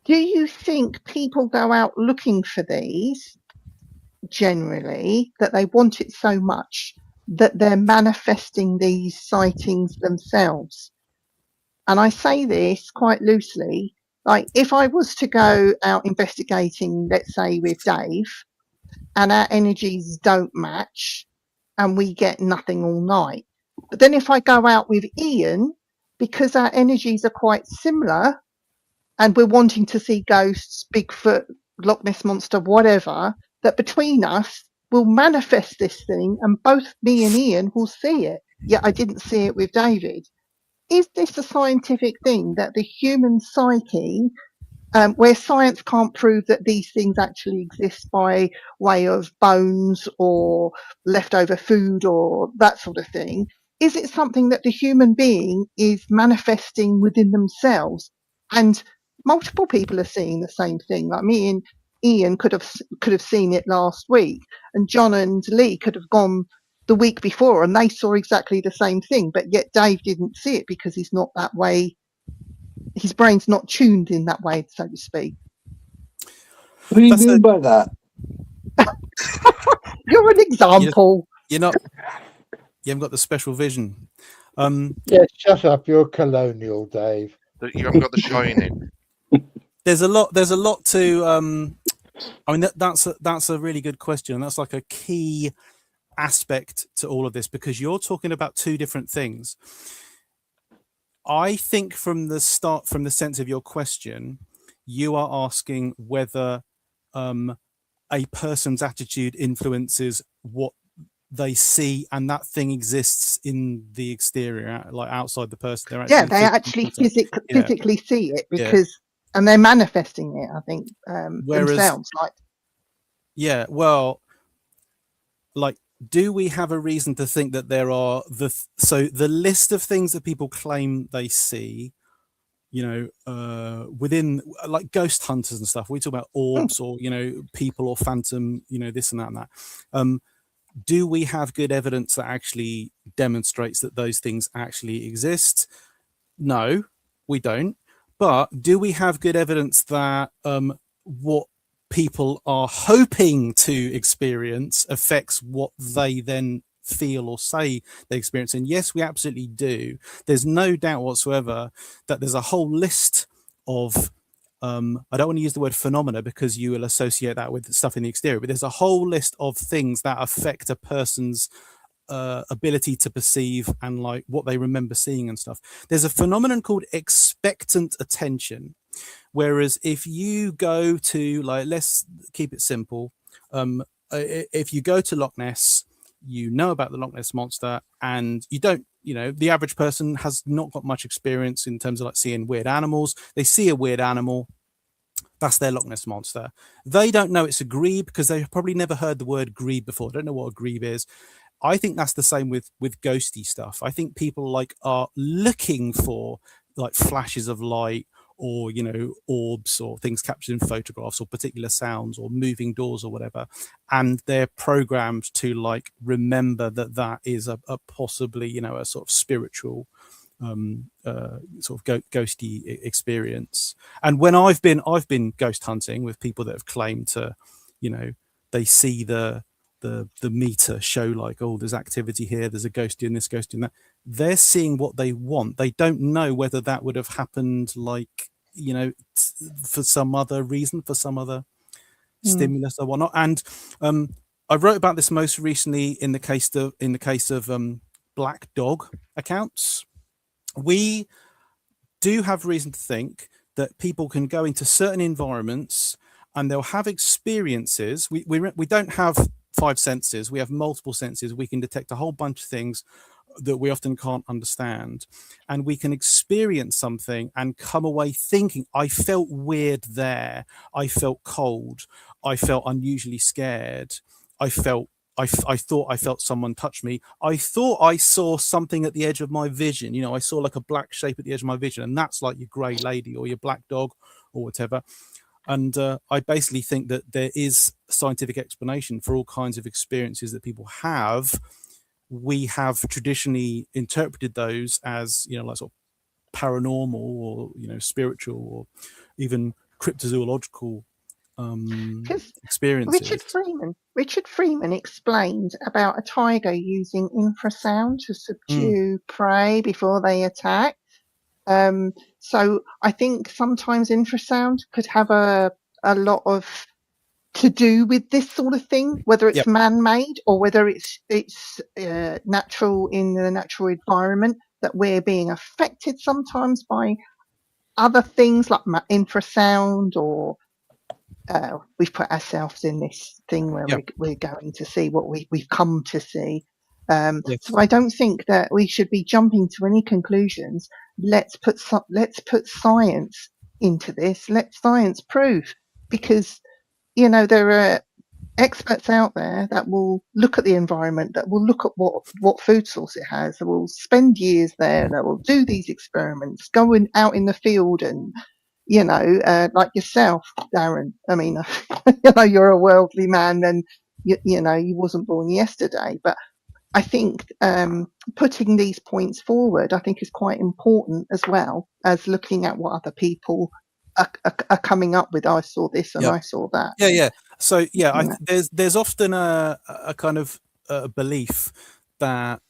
Do you think people go out looking for these generally, that they want it so much that they're manifesting these sightings themselves? And I say this quite loosely, like if I was to go out investigating, let's say with Dave, and our energies don't match and we get nothing all night. But then if I go out with Ian, because our energies are quite similar, and we're wanting to see ghosts, Bigfoot, Loch Ness Monster, whatever, that between us will manifest this thing and both me and Ian will see it. Yet I didn't see it with David. Is this a scientific thing that the human psyche, where science can't prove that these things actually exist by way of bones or leftover food or that sort of thing, is it something that the human being is manifesting within themselves? And multiple people are seeing the same thing. Like me and Ian could have seen it last week, and John and Lee could have gone the week before and they saw exactly the same thing, but yet Dave didn't see it because he's not that way. His brain's not tuned in that way, so to speak. What do you mean by that? You're an example. You haven't got the special vision. Yeah, shut up. You're colonial, Dave. You haven't got the Shining. There's a lot to. I mean, that's a really good question. That's like a key aspect to all of this, because you're talking about two different things. I think from the start, from the sense of your question, you are asking whether a person's attitude influences what they see, and that thing exists in the exterior, like outside the person. They actually physically see it, because and they're manifesting it, I think, themselves. Like, do we have a reason to think that there are the list of things that people claim they see, within, like, ghost hunters and stuff? We talk about orbs or people or phantom, this and that and that. Do we have good evidence that actually demonstrates that those things actually exist? No, we don't. But do we have good evidence that what people are hoping to experience affects what they then feel or say they experience? And yes, we absolutely do. There's no doubt whatsoever that there's a whole list of I don't want to use the word phenomena because you will associate that with stuff in the exterior, but there's a whole list of things that affect a person's ability to perceive and like what they remember seeing and stuff. There's a phenomenon called expectant attention, whereas if you go to, like, let's keep it simple, if you go to Loch Ness, you know about the Loch Ness monster, and you don't, the average person has not got much experience in terms of like seeing weird animals. They see a weird animal, that's their Loch Ness monster. They don't know it's a grebe because they've probably never heard the word grebe before. They don't know what a grebe is. I think that's the same with ghosty stuff. I think people like are looking for like flashes of light, or orbs, or things captured in photographs, or particular sounds, or moving doors, or whatever, and they're programmed to like remember that is a possibly a sort of spiritual sort of ghosty experience. And when I've been ghost hunting with people that have claimed to they see the meter show, like, oh, there's activity here, there's a ghost in this, ghost in that. They're seeing what they want. They don't know whether that would have happened, like, for some other reason, for some other stimulus or whatnot. And I wrote about this most recently in the case of black dog accounts. We do have reason to think that people can go into certain environments and they'll have experiences. We don't have 5 senses. We have multiple senses. We can detect a whole bunch of things that we often can't understand, and we can experience something and come away thinking, I felt weird there, I felt cold, I felt unusually scared, I thought I felt someone touch me, I thought I saw something at the edge of my vision, I saw like a black shape at the edge of my vision, and that's like your grey lady or your black dog or whatever. And I basically think that there is scientific explanation for all kinds of experiences that people have. We have traditionally interpreted those as, like sort of paranormal or, spiritual or even cryptozoological experiences. Richard Freeman explained about a tiger using infrasound to subdue prey before they attack. So I think sometimes infrasound could have a lot of to do with this sort of thing, whether it's man-made or whether it's natural in the natural environment, that we're being affected sometimes by other things like infrasound, or we've put ourselves in this thing where we're going to see what we've come to see. So I don't think that we should be jumping to any conclusions. Let's put science into this. Let science prove, because there are experts out there that will look at the environment, that will look at what food source it has, that will spend years there, that will do these experiments, going out in the field, and like yourself, Darren. I mean, you're a worldly man, and you wasn't born yesterday, but I think putting these points forward, I think, is quite important, as well as looking at what other people are coming up with. I saw this and I saw that. So there's often a kind of belief that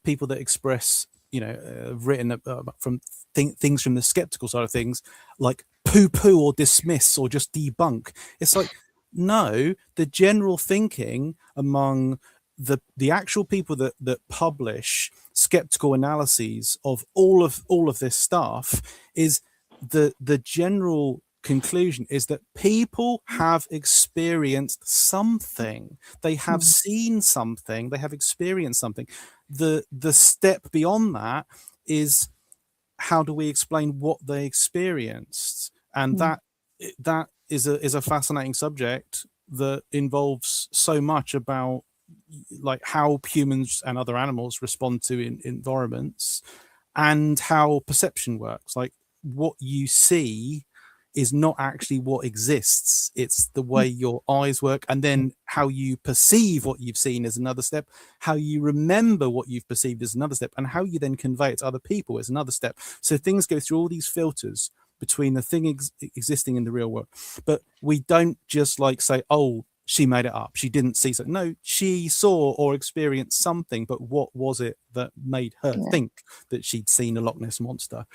people that express written from things from the skeptical side of things, like poo-poo or dismiss or just debunk. It's like, no, the general thinking among the actual people that publish skeptical analyses of all of this stuff is the general conclusion is that people have experienced something. They have seen something. They have experienced something. The step beyond that is, how do we explain what they experienced? And that is a fascinating subject that involves so much about like how humans and other animals respond to environments, and how perception works. Like, what you see is not actually what exists. It's the way your eyes work, and then how you perceive what you've seen is another step. How you remember what you've perceived is another step, and how you then convey it to other people is another step. So things go through all these filters between the thing existing in the real world. But we don't just like say, oh, she made it up, she didn't see something. No, she saw or experienced something, but what was it that made her think that she'd seen a Loch Ness monster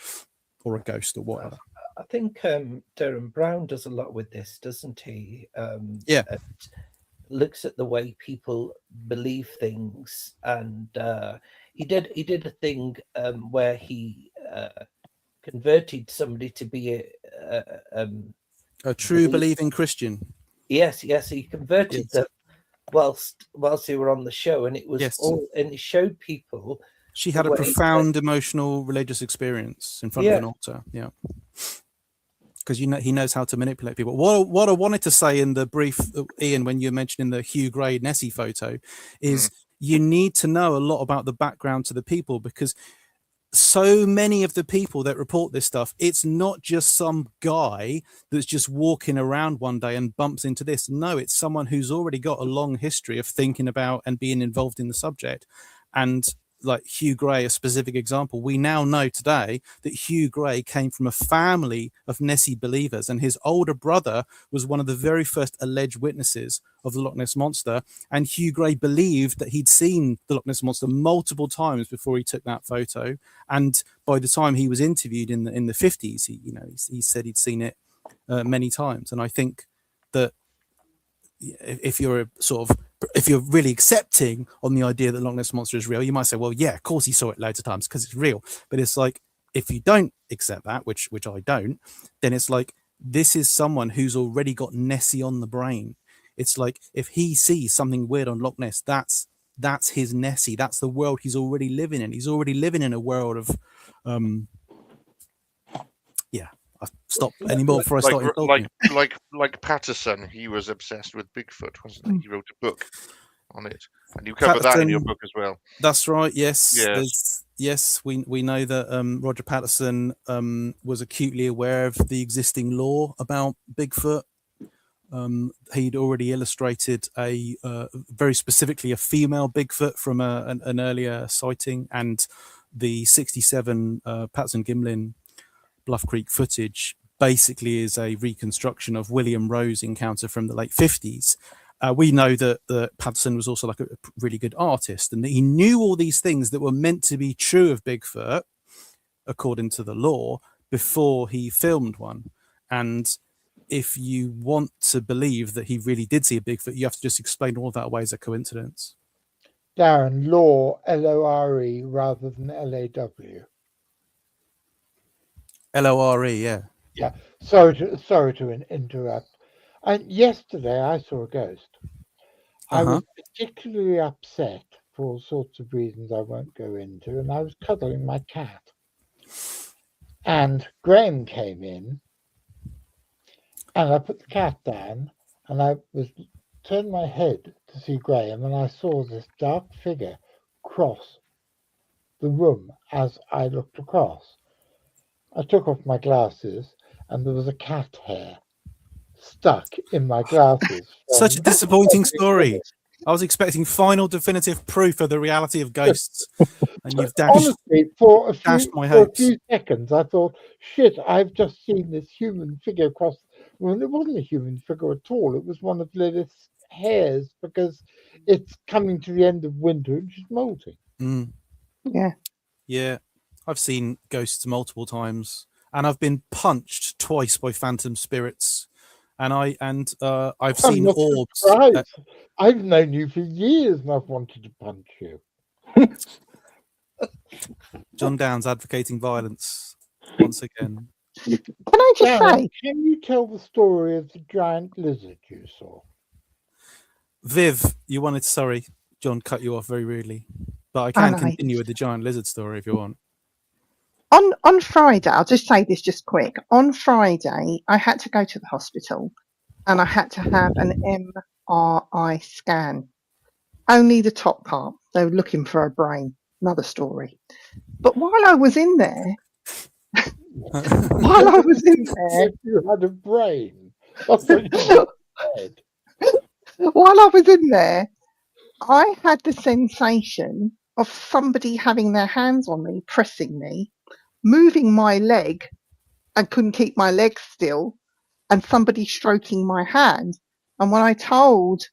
or a ghost or whatever? I think Darren Brown does a lot with this, doesn't he? Yeah. Looks at the way people believe things, and he did a thing where he converted somebody to be a true believing Christian. Yes, he converted them whilst they were on the show, and it was all, and it showed people. She had a profound emotional religious experience in front of an altar. Yeah. Because he knows how to manipulate people. What I wanted to say in the brief, Ian, when you were mentioning the Hugh Gray Nessie photo, is you need to know a lot about the background to the people, because so many of the people that report this stuff, it's not just some guy that's just walking around one day and bumps into this. No, it's someone who's already got a long history of thinking about and being involved in the subject. And like Hugh Gray, a specific example, we now know today that Hugh Gray came from a family of Nessie believers, and his older brother was one of the very first alleged witnesses of the Loch Ness Monster. And Hugh Gray believed that he'd seen the Loch Ness Monster multiple times before he took that photo. And by the time he was interviewed in the 50s, he said he'd seen it many times. And I think that if you're really accepting on the idea that Loch Ness Monster is real, you might say, well, yeah, of course he saw it loads of times because it's real. But it's like, if you don't accept that, which I don't, then it's like, this is someone who's already got Nessie on the brain. It's like, if he sees something weird on Loch Ness, that's his Nessie. That's the world he's already living in. He's already living in a world of I'll stop anymore before I start talking. Like Patterson, he was obsessed with Bigfoot, wasn't he? He wrote a book on it, and you cover that in your book as well. That's right. Yes. Yes. We know that Roger Patterson was acutely aware of the existing law about Bigfoot. He'd already illustrated very specifically a female Bigfoot from an earlier sighting, and the 1967 Patterson-Gimlin Bluff Creek footage basically is a reconstruction of William Rowe's encounter from the late 50s. We know that Patterson was also like a really good artist, and that he knew all these things that were meant to be true of Bigfoot according to the law before he filmed one. And if you want to believe that he really did see a Bigfoot, you have to just explain all of that away as a coincidence. Darren, law, L-O-R-E rather than L-A-W. L-O-R-E, yeah. Yeah. Sorry to interrupt. And yesterday I saw a ghost. I was particularly upset for all sorts of reasons I won't go into, and I was cuddling my cat. And Graham came in, and I put the cat down, and I turned my head to see Graham, and I saw this dark figure cross the room as I looked across. I took off my glasses, and there was a cat hair stuck in my glasses. Such a disappointing story. I was expecting final definitive proof of the reality of ghosts, and you've honestly, for a few seconds, I thought, shit, I've just seen this human figure cross. Well, it wasn't a human figure at all. It was one of Lilith's hairs, because it's coming to the end of winter and she's molting. Yeah. I've seen ghosts multiple times, and I've been punched twice by phantom spirits, and I've I'm seen not orbs. surprised. I've known you for years and I've wanted to punch you. John Downs advocating violence once again. Can I just Darren, say, can you tell the story of the giant lizard you saw? Viv, you wanted, sorry, John cut you off very rudely, but I Oh, can no, continue with the giant lizard story if you want. on Friday, I'll just say this just quick. On Friday, I had to go to the hospital and I had to have an MRI scan. Only the top part. They were looking for a brain. Another story. But while I was in there, while I was in there, If you had a brain. I thought you said. while I was in there, I had the sensation of somebody having their hands on me, pressing me, moving my leg and couldn't keep my leg still, and somebody stroking my hand. And when I told,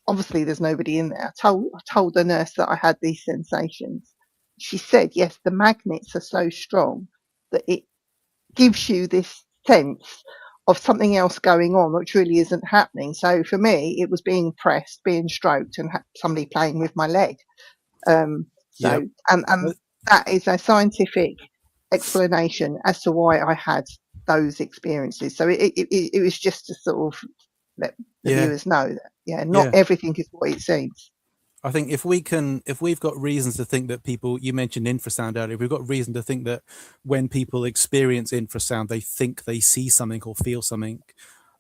obviously there's nobody in there, I told the nurse that I had these sensations. She said, yes, the magnets are so strong that it gives you this sense of something else going on which really isn't happening. So for me, it was being pressed, being stroked, and somebody playing with my leg. Yep. And that is a scientific explanation as to why I had those experiences. So it was just to sort of let the viewers know that not everything is what it seems. I think if we've got reasons to think that people, you mentioned infrasound earlier, we've got reason to think that when people experience infrasound, they think they see something or feel something.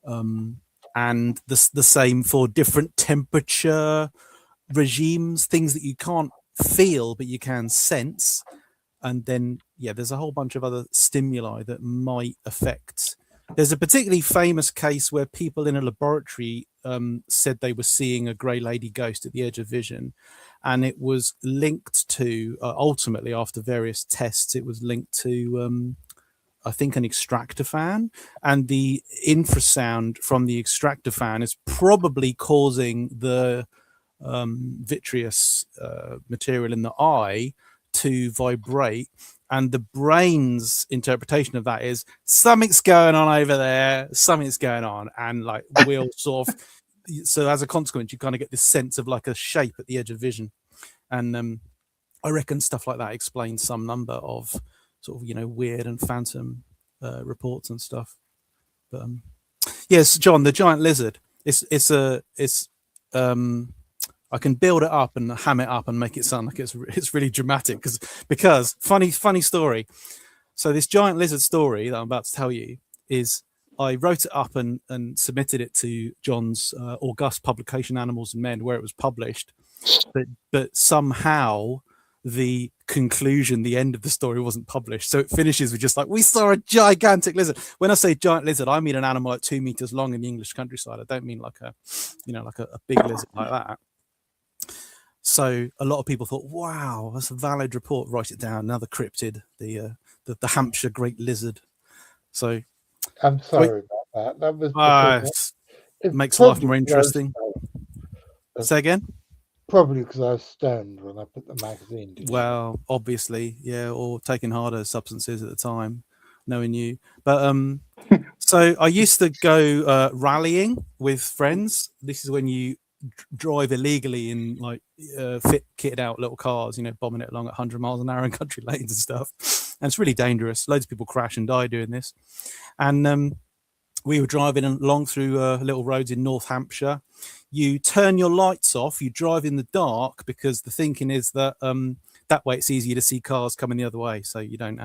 And the same for different temperature regimes, things that you can't feel, but you can sense. And then, there's a whole bunch of other stimuli that might affect. There's a particularly famous case where people in a laboratory said they were seeing a grey lady ghost at the edge of vision. And it was linked to, ultimately, after various tests, it was linked to, I think, an extractor fan. And the infrasound from the extractor fan is probably causing the vitreous material in the eye to vibrate. And the brain's interpretation of that is something's going on over there, something's going on. And like we'll sort of, so as a consequence, you kind of get this sense of like a shape at the edge of vision. And I reckon stuff like that explains some number of sort of, weird and phantom reports and stuff. But yes, John, the giant lizard, it's I can build it up and ham it up and make it sound like it's really dramatic because funny story. So this giant lizard story that I'm about to tell you is I wrote it up and submitted it to John's august publication Animals and Men, where it was published, but somehow the conclusion, the end of the story, wasn't published. So it finishes with just like, we saw a gigantic lizard. When I say giant lizard, I mean an animal like 2 meters long in the English countryside. I don't mean like a big lizard like that. So a lot of people thought, wow, that's a valid report. Write it down. Another cryptid, the Hampshire great lizard. So I'm sorry about that. That was it makes life more interesting. Say again? Probably because I was stoned when I put the magazine together. Well, obviously, or taking harder substances at the time, knowing you. But so I used to go rallying with friends. This is when you drive illegally in like kitted out little cars, bombing it along at 100 miles an hour in country lanes and stuff. And it's really dangerous. Loads of people crash and die doing this. And we were driving along through little roads in North Hampshire. You turn your lights off, you drive in the dark, because the thinking is that that way it's easier to see cars coming the other way. So you don't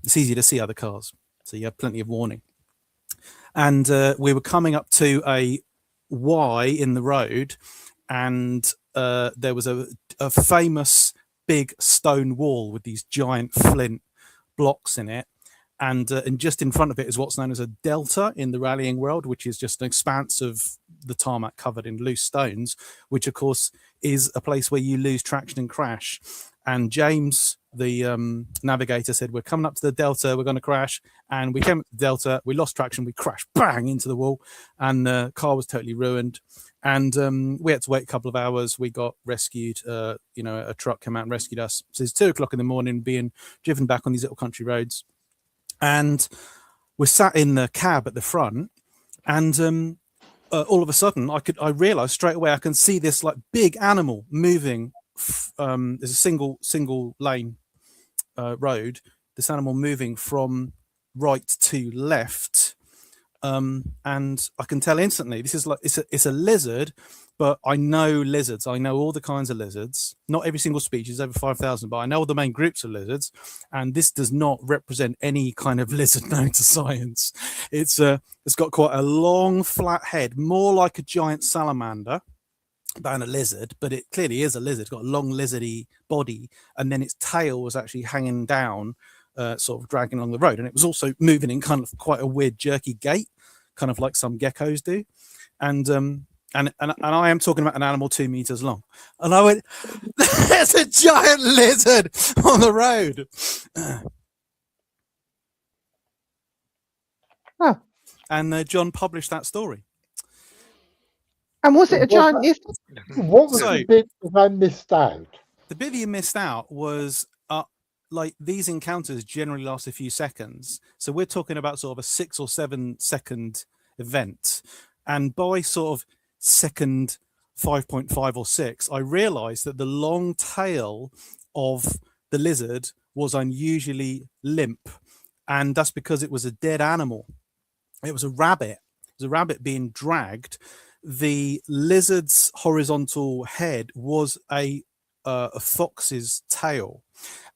it's easier to see other cars. So you have plenty of warning. And we were coming up to a Y in the road, and there was a famous big stone wall with these giant flint blocks in it. And just in front of it is what's known as a delta in the rallying world, which is just an expanse of the tarmac covered in loose stones, which, of course, is a place where you lose traction and crash. And James, the navigator, said, we're coming up to the delta, we're going to crash. And we came up to the delta, we lost traction, we crashed bang into the wall, and the car was totally ruined. And we had to wait a couple of hours. We got rescued. A truck came out and rescued us. So it's 2 o'clock in the morning, being driven back on these little country roads. And we're sat in the cab at the front, and all of a sudden I realized straight away I can see this like big animal moving. There's a single lane road. This animal moving from right to left, and I can tell instantly this is like it's a lizard. But I know lizards. I know all the kinds of lizards. Not every single species, over 5,000, but I know all the main groups of lizards. And this does not represent any kind of lizard known to science. It's got quite a long, flat head, more like a giant salamander than a lizard, but it clearly is a lizard. It's got a long lizardy body, and then its tail was actually hanging down, sort of dragging along the road. And it was also moving in kind of quite a weird, jerky gait, kind of like some geckos do. And I am talking about an animal 2 meters long. And I went, there's a giant lizard on the road. Oh. And John published that story. And was it a giant lizard? What was the bit that I missed out? The bit that you missed out was like these encounters generally last a few seconds. So we're talking about sort of a 6 or 7 second event. And by sort of second 5.5 or 6, I realized that the long tail of the lizard was unusually limp, and that's because it was a dead animal. It was a rabbit. It was a rabbit being dragged. The lizard's horizontal head was a fox's tail,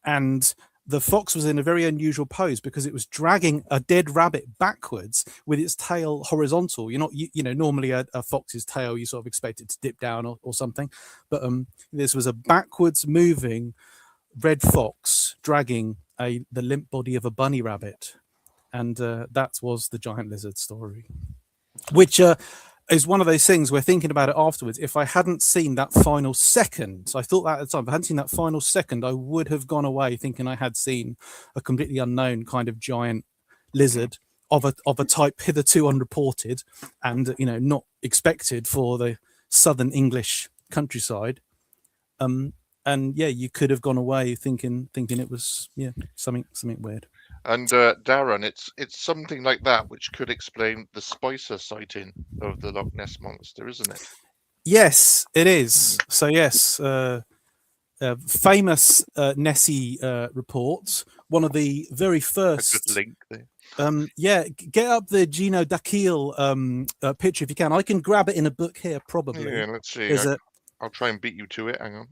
and the fox was in a very unusual pose because it was dragging a dead rabbit backwards with its tail horizontal. You're not, you know, normally a fox's tail, you sort of expect it to dip down or something. But this was a backwards moving red fox dragging the limp body of a bunny rabbit. And that was the giant lizard story, which is one of those things where thinking about it afterwards, if I hadn't seen that final second, so I thought that at the time, if I hadn't seen that final second, I would have gone away thinking I had seen a completely unknown kind of giant lizard of a type hitherto unreported and, you know, not expected for the southern English countryside. And yeah, you could have gone away thinking it was something weird. And Darren, it's something like that which could explain the Spicer sighting of the Loch Ness monster, isn't it? Yes, it is. So yes, famous Nessie reports. One of the very first. A good link there. Yeah, get up the Gino Dakhil picture if you can. I can grab it in a book here, probably. Yeah, let's see. I'll try and beat you to it. Hang on.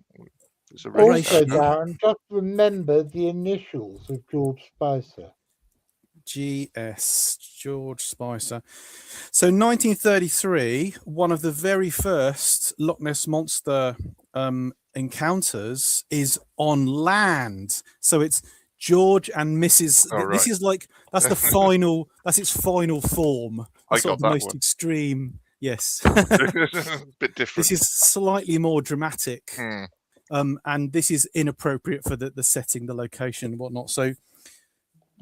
Also, Darren, just remember the initials of George Spicer. GS, George Spicer. So 1933, one of the very first Loch Ness Monster encounters is on land. So it's George and Mrs. Oh, right. This is like, that's the final, that's its final form. I sort got of the that most one. Extreme. Yes. Bit different. This is slightly more dramatic. And this is inappropriate for the setting, the location and whatnot. So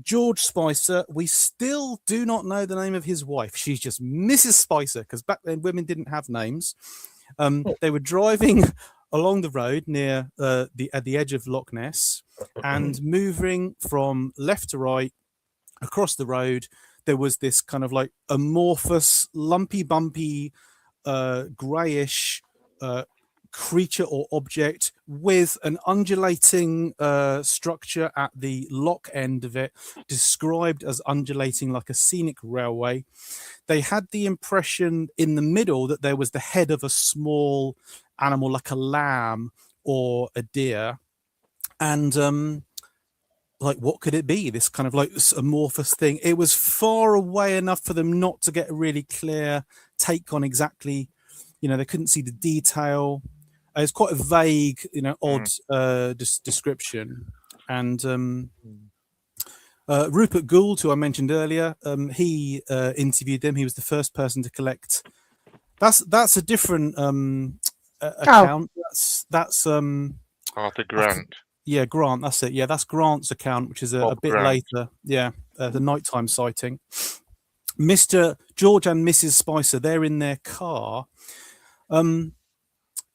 George Spicer, we still do not know the name of his wife. She's just Mrs. Spicer, because back then women didn't have names. They were driving along the road near at the edge of Loch Ness and moving from left to right across the road. There was this kind of like amorphous, lumpy, bumpy, grayish creature or object with an undulating structure at the lock end of it, described as undulating like a scenic railway. They had the impression in the middle that there was the head of a small animal like a lamb or a deer, and like, what could it be? This kind of like amorphous thing. It was far away enough for them not to get a really clear take on exactly, you know, they couldn't see the detail. It's quite a vague, you know, odd description. And Rupert Gould, who I mentioned earlier, he interviewed them. He was the first person to collect. That's a different account. That's Arthur Grant. Yeah, Grant. That's it. Yeah, that's Grant's account, which is a bit later. Yeah, the nighttime sighting. Mr. George and Mrs. Spicer, they're in their car.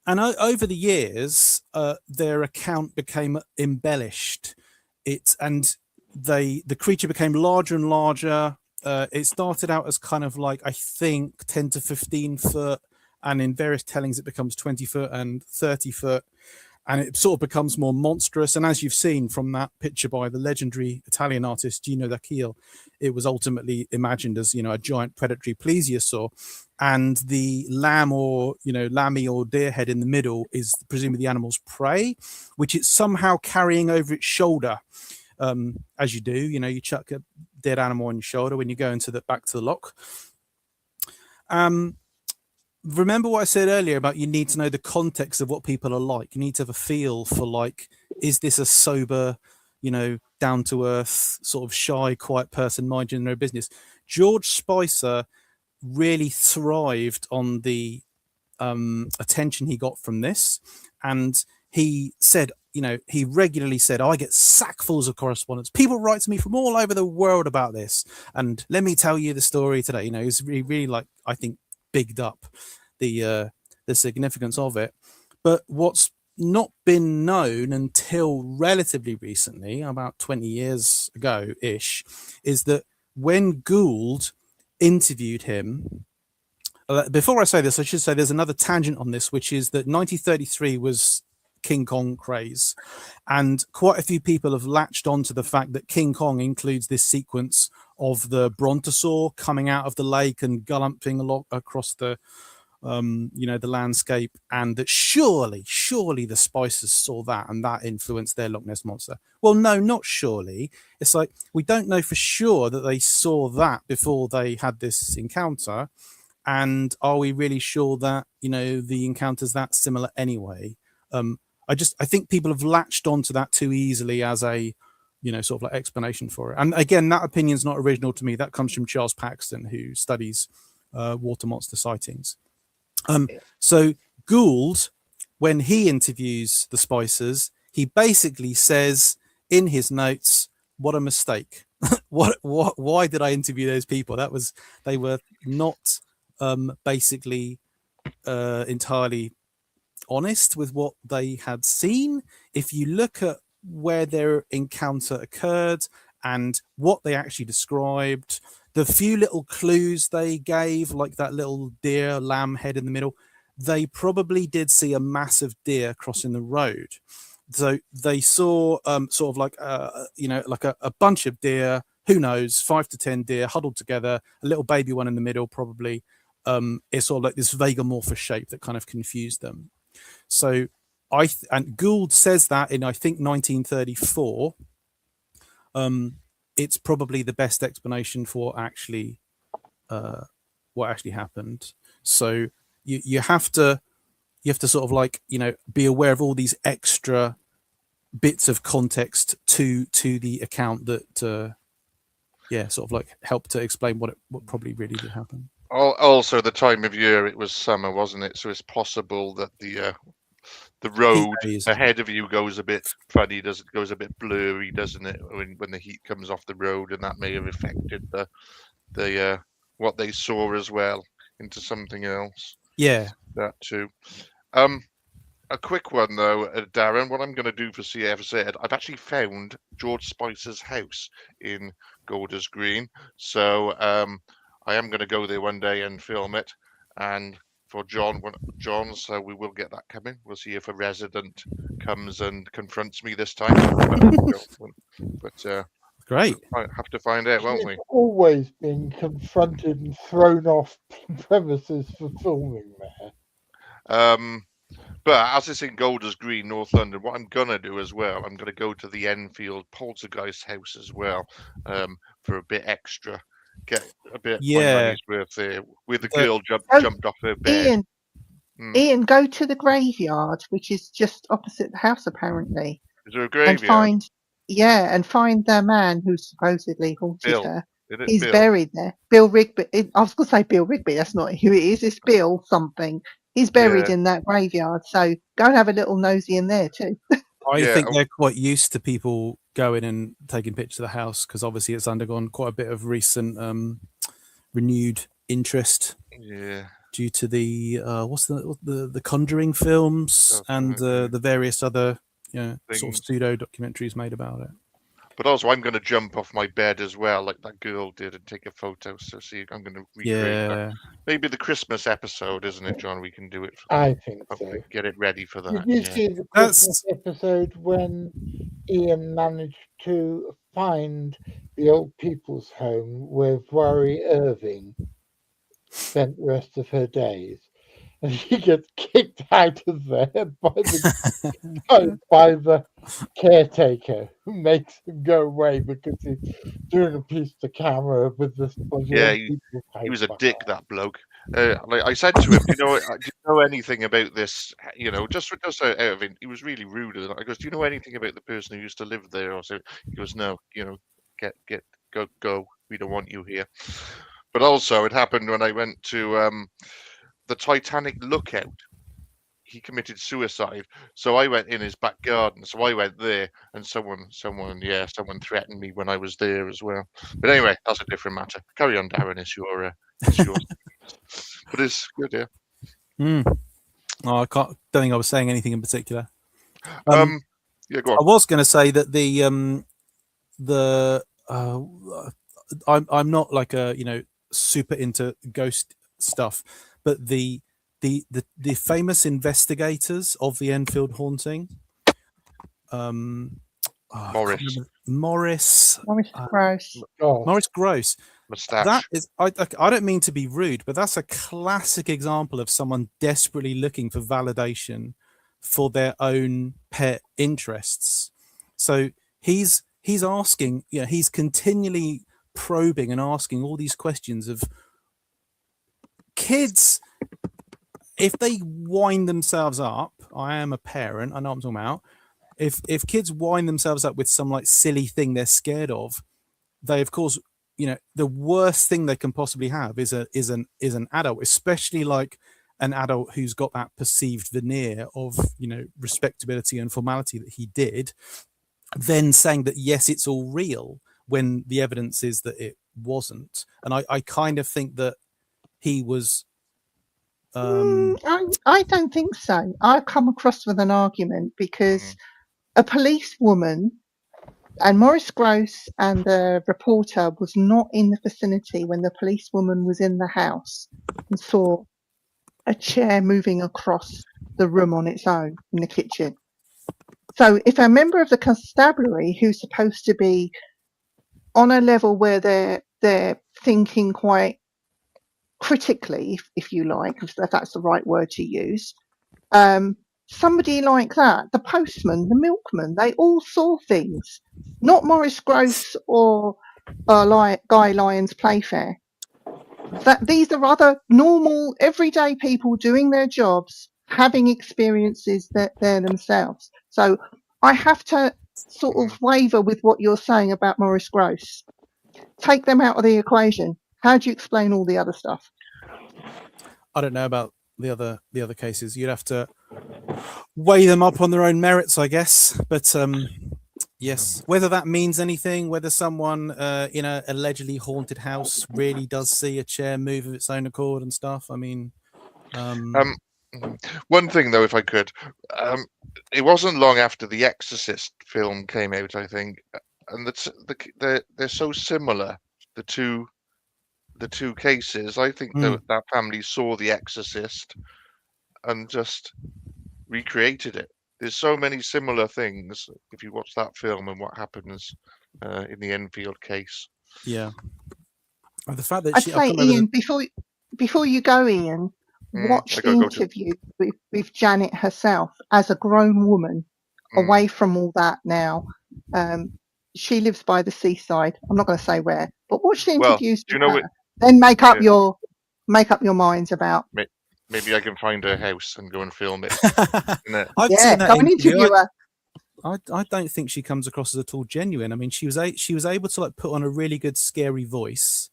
And over the years, their account became embellished. The creature became larger and larger. it started out as kind of like, I think, 10 to 15 foot, and in various tellings it becomes 20 foot and 30 foot, and it sort of becomes more monstrous. And as you've seen from that picture by the legendary Italian artist Gino D'Achille, it was ultimately imagined as, a giant predatory plesiosaur, and the lamb or lammy or deer head in the middle is presumably the animal's prey, which it's somehow carrying over its shoulder. As you do, you chuck a dead animal on your shoulder when you go back to the lock. Remember what I said earlier about you need to know the context of what people are like. You need to have a feel for, like, is this a sober, down to earth, sort of shy, quiet person minding their business? George Spicer really thrived on the attention he got from this, and he said, he regularly said, I get sackfuls of correspondence. People write to me from all over the world about this, and let me tell you the story today. He's really, like, I think, bigged up the significance of it. But what's not been known until relatively recently, about 20 years ago ish, is that when Gould interviewed him, before I say this, I should say there's another tangent on this, which is that 1933 was King Kong craze, and quite a few people have latched on to the fact that King Kong includes this sequence of the brontosaur coming out of the lake and galloping along across the the landscape, and that surely the Spicers saw that and that influenced their Loch Ness Monster. Well, no, not surely. It's like, we don't know for sure that they saw that before they had this encounter, and are we really sure that the encounter's that similar anyway? I think people have latched onto that too easily as a sort of like explanation for it. And again, that opinion's not original to me. That comes from Charles Paxton, who studies water monster sightings. So Gould, when he interviews the Spicers, he basically says in his notes, what a mistake. Why did I interview those people? They were not basically entirely honest with what they had seen. If you look at where their encounter occurred and what they actually described, the few little clues they gave, like that little deer lamb head in the middle, they probably did see a massive deer crossing the road. So they saw sort of like like a bunch of deer, who knows, 5 to 10 deer huddled together, a little baby one in the middle probably. It's sort of like this vague amorphous shape that kind of confused them. So and Gould says that in, I think, 1934. It's probably the best explanation for what actually happened. So you have to sort of like be aware of all these extra bits of context to the account that sort of like help to explain what probably really did happen. Also, the time of year, it was summer, wasn't it? So it's possible that the road ahead of you goes a bit funny, goes a bit blurry, doesn't it? When the heat comes off the road, and that may have affected the what they saw as well into something else. Yeah, that too. A quick one though, Darren. What I'm going to do for CFZ, I've actually found George Spicer's house in Golders Green, so I am going to go there one day and film it. And for John, so we will get that coming. We'll see if a resident comes and confronts me this time. But great. I have to find out, won't we? He's always been confronted and thrown off premises for filming there. But as it's in Golders Green, North London, what I'm going to do as well, I'm going to go to the Enfield Poltergeist house as well, for a bit extra. Get a bit my money's worth there, where the girl jumped off her bed. Ian, go to the graveyard, which is just opposite the house, apparently. Is there a graveyard? And find the man who supposedly haunted her. He's Bill? Buried there. Bill Rigby. I was going to say Bill Rigby. That's not who it is. It's Bill something. He's buried in that graveyard. So go and have a little nosy in there too. I think they're quite used to people going and taking pictures of the house, because obviously it's undergone quite a bit of recent renewed interest. Yeah. Due to the the Conjuring films and the various other sort of pseudo documentaries made about it. But also, I'm going to jump off my bed as well, like that girl did, and take a photo. So, see, I'm going to recreate that. Yeah. Maybe the Christmas episode, isn't it, John? We can do it. I think so. Hopefully get it ready for Did that. you Yeah. see the That's- Christmas episode when Ian managed to find the old people's home where Valerie Irving spent the rest of her days? And he gets kicked out of there by the caretaker, who makes him go away because he's doing a piece to camera with this. Yeah, he was a dick, that bloke. Like I said to him, do you know anything about this? You know, just out of it, he was really rude. I goes, do you know anything about the person who used to live there? Or so he goes, no. You know, go. We don't want you here. But also, it happened when I went to the Titanic lookout. He committed suicide, so I went in his back garden. So I went there, and someone threatened me when I was there as well. But anyway, that's a different matter. Carry on, Darren. It's your. But it's good, yeah. Oh, I don't think I was saying anything in particular. Yeah, go I on. was going to say that I'm not like a super into ghost stuff, but the famous investigators of the Enfield haunting, Morris. Maurice Uh, Gross. Morris Gross. Moustache. That is, I don't mean to be rude, but that's a classic example of someone desperately looking for validation for their own pet interests. So he's asking, he's continually probing and asking all these questions of kids. If they wind themselves up, I am a parent, I know what I'm talking about. If kids wind themselves up with some like silly thing they're scared of, they of course, the worst thing they can possibly have is an adult, especially like an adult who's got that perceived veneer of respectability and formality that he did, then saying that yes, it's all real when the evidence is that it wasn't. And I kind of think that he was I don't think so. I've come across with an argument because a policewoman and Maurice Gross and the reporter was not in the vicinity when the policewoman was in the house and saw a chair moving across the room on its own in the kitchen. So if a member of the constabulary who's supposed to be on a level where they're thinking quite critically, if you like, if that's the right word to use, somebody like that, the postman, the milkman, they all saw things, not Maurice Gross or Guy Lyons Playfair. That these are other normal, everyday people doing their jobs, having experiences that they're themselves. So I have to sort of waver with what you're saying about Maurice Gross. Take them out of the equation. How do you explain all the other stuff? I don't know about the other cases. You'd have to weigh them up on their own merits, I guess. But yes, whether that means anything, whether someone in a allegedly haunted house really does see a chair move of its own accord and stuff. I mean, one thing though, if I could, it wasn't long after the Exorcist film came out, I think, and they're so similar, the two cases. I think that family saw the Exorcist and just recreated it. There's so many similar things if you watch that film and what happens in the Enfield case. Yeah. The fact that I'd say, Ian, before you go, Ian, watch the interview with Janet herself as a grown woman, away from all that now. She lives by the seaside. I'm not going to say where, but watch the interviews with her. Then make up your minds about. Maybe I can find her house and go and film it. I've seen that go and interview her. I don't think she comes across as at all genuine. I mean, she was able to like put on a really good scary voice.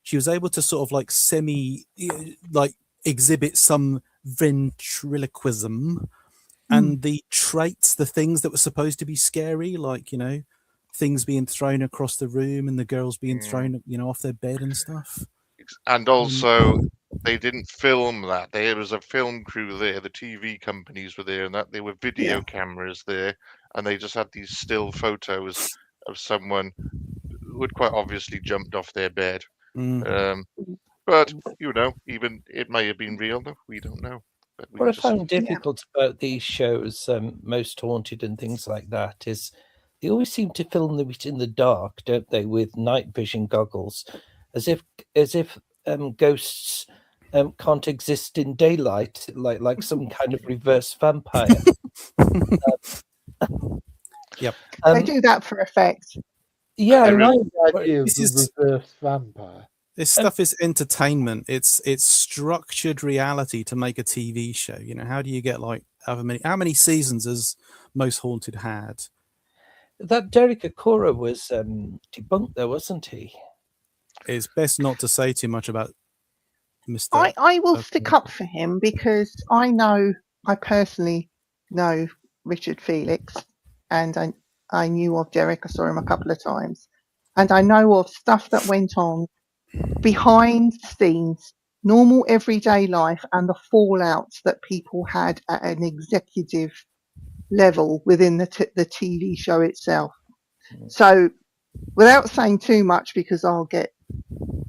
She was able to sort of like exhibit some ventriloquism, and the traits, the things that were supposed to be scary, like things being thrown across the room and the girls being thrown off their bed and stuff. And also, they didn't film that. There was a film crew there. The TV companies were there, and that there were video cameras there, and they just had these still photos of someone who had quite obviously jumped off their bed. Mm. But even it may have been real. Though we don't know. But we What I just find difficult about these shows, Most Haunted and things like that, is they always seem to film them in the dark, don't they, with night vision goggles, as if ghosts can't exist in daylight, like some kind of reverse vampire. Yep. They do that for effect. Yeah, I know. The idea of This the is- reverse vampire. This stuff is entertainment. It's structured reality to make a TV show. How do you get like how many seasons has Most Haunted had? That Derek Akora was debunked, though, wasn't he? It's best not to say too much about Mr. I will stick up for him because I personally know Richard Felix, and I knew of Derek. I saw him a couple of times, and I know of stuff that went on behind the scenes, normal everyday life, and the fallouts that people had at an executive level within the TV show itself. So, without saying too much, because I'll get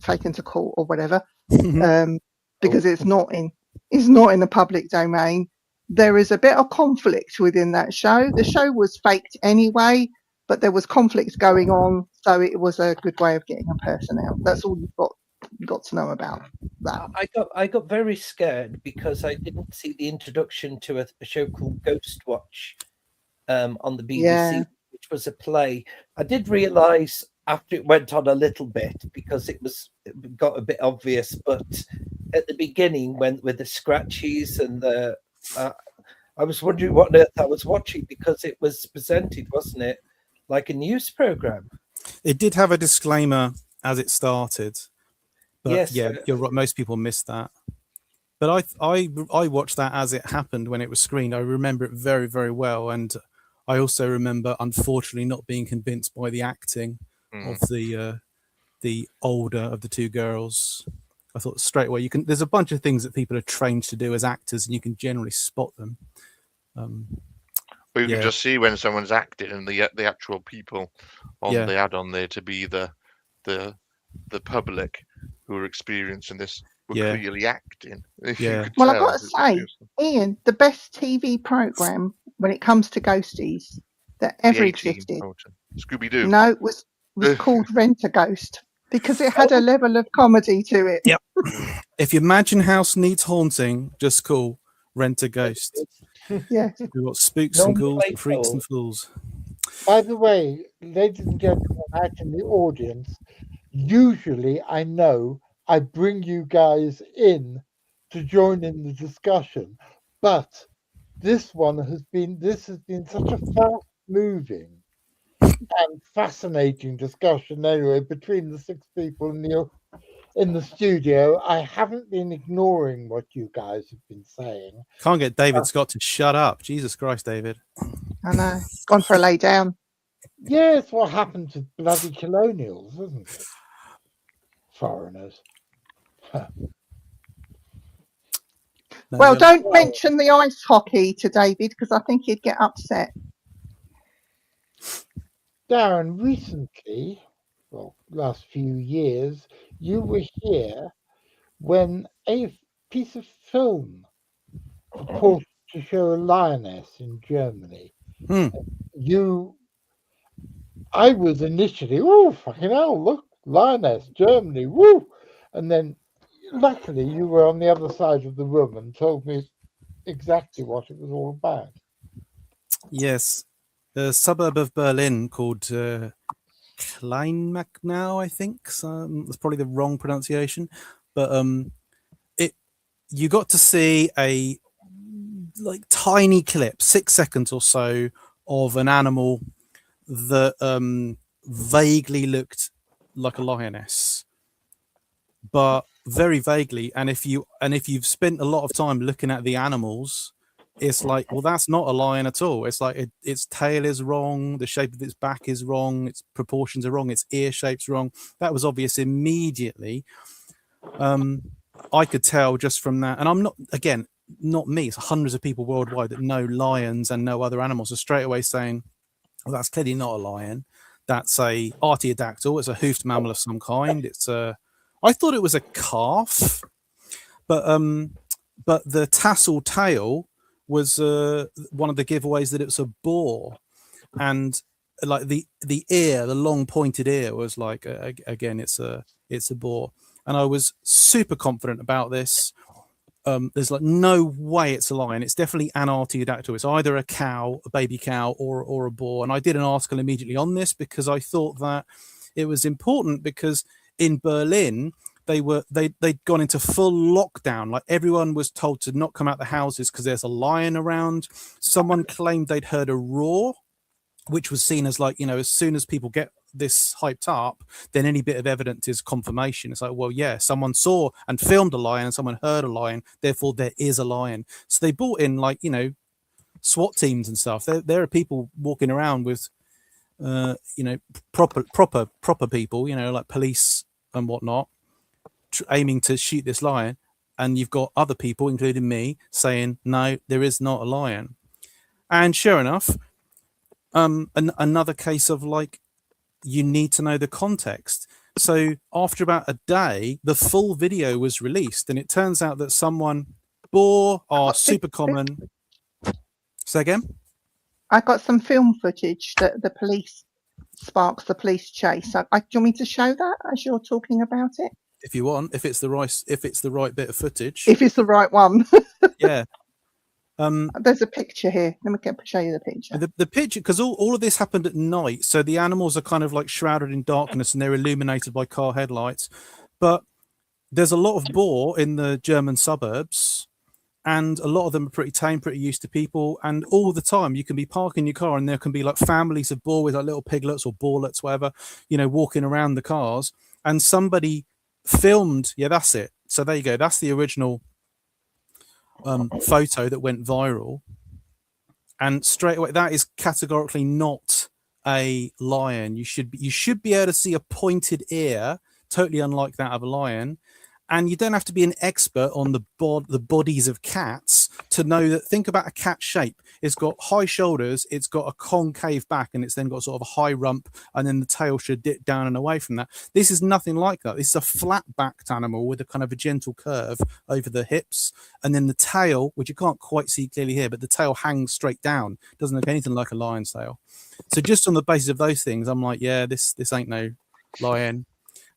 taken to court or whatever, because it's not in the public domain. There is a bit of conflict within that show. The show was faked anyway, but there was conflict going on, so it was a good way of getting a person out. That's all you've got to know about that. I got very scared because I didn't see the introduction to a show called Ghost Watch on the BBC, Yeah. which was a play. I did realise after it went on a little bit because it got a bit obvious, but at the beginning, with the scratchies and the, I was wondering what on earth I was watching because it was presented, wasn't it, like a news program? It did have a disclaimer as it started, but Yes, yeah, you're right. Most people missed that. But I watched that as it happened when it was screened. I remember it very, very well, and I also remember, unfortunately, not being convinced by the acting of the older of the two girls. I thought straight away there's a bunch of things that people are trained to do as actors, and you can generally spot them. But you can just see when someone's acting, and the actual people they had on there to be the public who are experiencing this were clearly acting. Yeah. Well, I've got to say, Ian, the best TV program when it comes to ghosties that ever existed. Scooby-Doo. No, it was called Rent a Ghost because it had a level of comedy to it. Yep. If your mansion house needs haunting, just call Rent a Ghost. Yeah. We've got spooks and ghouls, and freaks and fools. By the way, ladies and gentlemen out in the audience, usually I know I bring you guys in to join in the discussion, but this has been such a fast moving and fascinating discussion anyway between the six people in the studio. I haven't been ignoring what you guys have been saying. Can't get David Scott to shut up. Jesus Christ, David. I know. Gone for a lay down. Yeah, it's what happened to bloody colonials, isn't it? Foreigners. Well, don't mention the ice hockey to David because I think he'd get upset. Darren, recently, last few years, you were here when a piece of film purported to show a lioness in Germany. I was initially, fucking hell, look, lioness, Germany, woo! And then, luckily, you were on the other side of the room and told me exactly what it was all about. Yes. A suburb of Berlin called Kleinmachnow, I think. So that's probably the wrong pronunciation. But you got to see a tiny clip, 6 seconds or so, of an animal that vaguely looked like a lioness, but very vaguely. And if you've spent a lot of time looking at the animals, it's like, well, that's not a lion at all. It's like its tail is wrong, the shape of its back is wrong, its proportions are wrong, its ear shape's wrong. That was obvious immediately. I could tell just from that, and I'm not me. It's hundreds of people worldwide that know lions and know other animals are straight away saying, well, that's clearly not a lion. That's a artiodactyl. It's a hoofed mammal of some kind. I thought it was a calf, but the tassel tail was one of the giveaways that it's a boar, and like the ear, the long pointed ear, was like again, it's a boar, and I was super confident about this. There's like no way it's a lion. It's definitely an artiodactyl. It's either a cow, a baby cow, or a boar. And I did an article immediately on this because I thought that it was important, because in Berlin they'd gone into full lockdown. Like, everyone was told to not come out the houses because there's a lion around. Someone claimed they'd heard a roar, which was seen as like, as soon as people get this hyped up, then any bit of evidence is confirmation. It's like, well, yeah, someone saw and filmed a lion and someone heard a lion, therefore there is a lion. So they brought in like, SWAT teams and stuff. There are people walking around with proper people, like police and whatnot, aiming to shoot this lion, and you've got other people, including me, saying no, there is not a lion. And sure enough, another case of like, you need to know the context. So after about a day, the full video was released, and it turns out that boar are super common. Say again? I got some film footage that the police sparks the police chase. Do you want me to show that as you're talking about it? If you want, if it's the right bit of footage. If it's the right one. Yeah. There's a picture here. Let me show you the picture. The picture, because all of this happened at night, so the animals are kind of like shrouded in darkness and they're illuminated by car headlights. But there's a lot of boar in the German suburbs, and a lot of them are pretty tame, pretty used to people. And all the time, you can be parking your car, and there can be like families of boar with like little piglets or boarlets, whatever, walking around the cars. And somebody filmed. Yeah, that's it. So there you go. That's the original photo that went viral, and straight away, that is categorically not a lion. You should be able to see a pointed ear, totally unlike that of a lion. And you don't have to be an expert on the bodies of cats to know that. Think about a cat shape. It's got high shoulders, it's got a concave back, and it's then got sort of a high rump, and then the tail should dip down and away from that. This is nothing like that. This is a flat-backed animal with a kind of a gentle curve over the hips, and then the tail, which you can't quite see clearly here, but the tail hangs straight down. It doesn't look anything like a lion's tail. So just on the basis of those things, I'm like, yeah, this ain't no lion.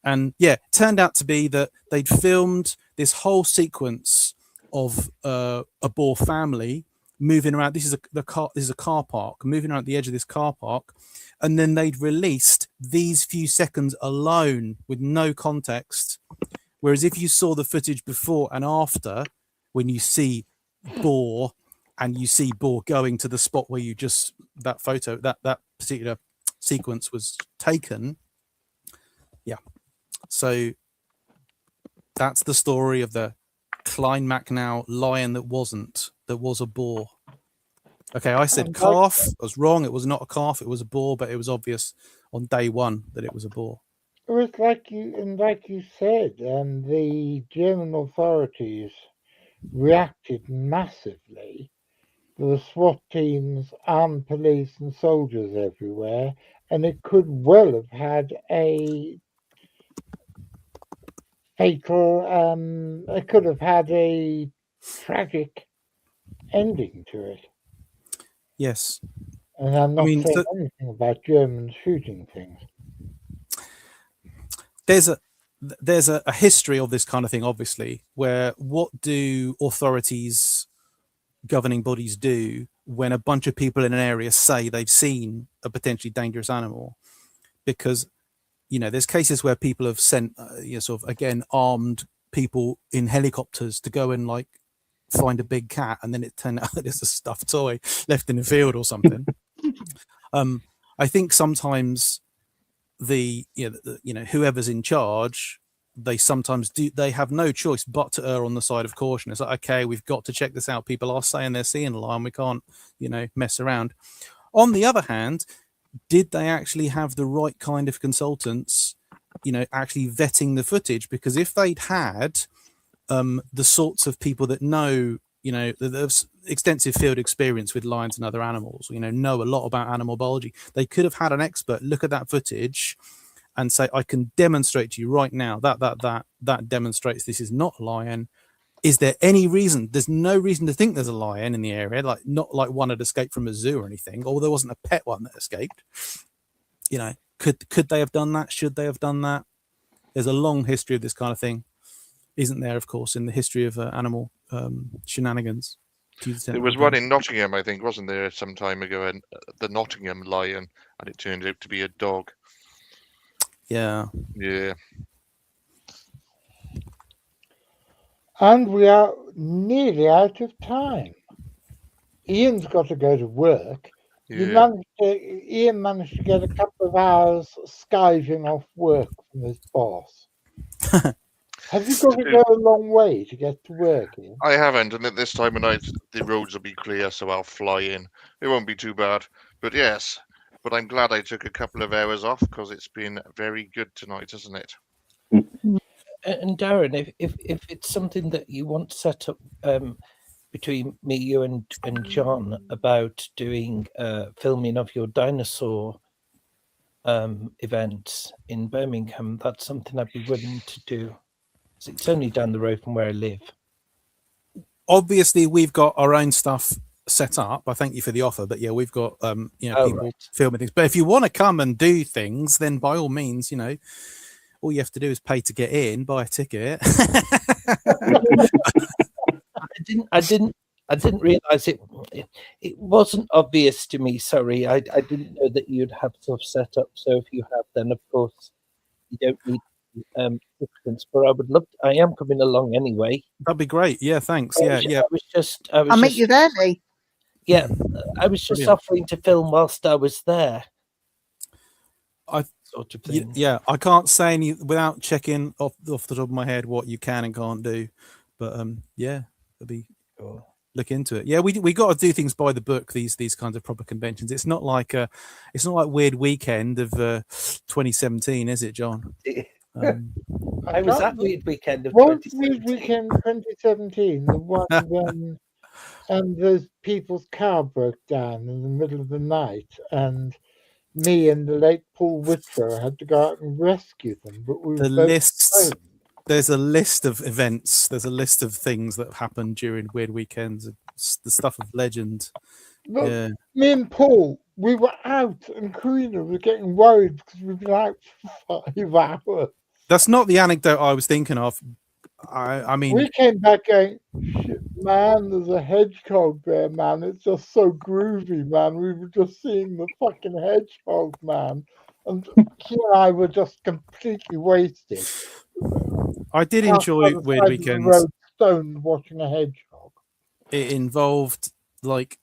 And yeah, it turned out to be that they'd filmed this whole sequence of a boar family moving around. This is a car park, moving around the edge of this car park, and then they'd released these few seconds alone with no context. Whereas if you saw the footage before and after, when you see boar and you see boar going to the spot where that photo, that particular sequence was taken, yeah. So that's the story of the Kleinmachnow lion that was a boar. Okay, I said calf. I was wrong. It was not a calf. It was a boar, but it was obvious on day one that it was a boar. It was like you said, the German authorities reacted massively. There were SWAT teams, armed police, and soldiers everywhere, and it could well have had a fatal. It could have had a tragic ending to it. Yes. And I'm not saying anything about Germans shooting things. There's a history of this kind of thing, obviously, where what do authorities, governing bodies do when a bunch of people in an area say they've seen a potentially dangerous animal? Because there's cases where people have sent sort of, again, armed people in helicopters to go and like find a big cat, and then it turned out that it's a stuffed toy left in the field or something. I think sometimes whoever's in charge, they have no choice but to err on the side of caution. It's like, okay, we've got to check this out. People are saying they're seeing a lion. We can't, mess around. On the other hand, did they actually have the right kind of consultants, actually vetting the footage? Because if they'd had the sorts of people that know there's extensive field experience with lions and other animals, know a lot about animal biology. They could have had an expert look at that footage and say, I can demonstrate to you right now that demonstrates this is not a lion. Is there any reason? There's no reason to think there's a lion in the area, not like one had escaped from a zoo or anything, or there wasn't a pet one that escaped. Could they have done that? Should they have done that? There's a long history of this kind of thing, isn't there? Of course, in the history of animal shenanigans. There was one in Nottingham, I think, wasn't there, some time ago, and the Nottingham lion, and it turned out to be a dog. Yeah. Yeah. And we are nearly out of time. Ian's got to go to work. Yeah. Ian managed to get a couple of hours skiving off work from his boss. Have you got to go a long way to get to work, Ian? I haven't, and at this time of night, the roads will be clear, so I'll fly in. It won't be too bad. But yes, I'm glad I took a couple of hours off, because it's been very good tonight, hasn't it? And Darren, if it's something that you want to set up between me, you, and John about doing filming of your dinosaur events in Birmingham, that's something I'd be willing to do. It's only down the road from where I live. Obviously, we've got our own stuff set up. I thank you for the offer, but yeah, we've got people filming things. But if you want to come and do things, then by all means, all you have to do is pay to get in, buy a ticket. I didn't realize it wasn't obvious to me. Sorry, I didn't know that you'd have stuff set up. So if you have, then of course you don't need assistance. But I am coming along anyway. That'd be great. Yeah, thanks. Yeah. I'll meet you there, Lee. Yeah, I was just offering to film whilst I was there. Sort of thing. Yeah, I can't say any without checking off the top of my head what you can and can't do. But it'd be cool. Look into it. Yeah, we got to do things by the book. These kinds of proper conventions. It's not like Weird Weekend of 2017, is it, John? I was at Weird Weekend of 2017. Weird Weekend 2017, the one when those people's car broke down in the middle of the night, and me and the late Paul Whitlow had to go out and rescue them. But we were both There's a list of events. There's a list of things that happened during Weird Weekends. It's the stuff of legend. Look, yeah. Me and Paul, we were out, and Karina was getting worried because we've been out for 5 hours. That's not the anecdote I was thinking of. I mean, we came back going, shit, man, there's a hedgehog there, man. It's just so groovy, man. We were just seeing the fucking hedgehog, man. And he and I were just completely wasted. I did enjoy Weird Weekends. Road, stoned, watching a hedgehog. It involved like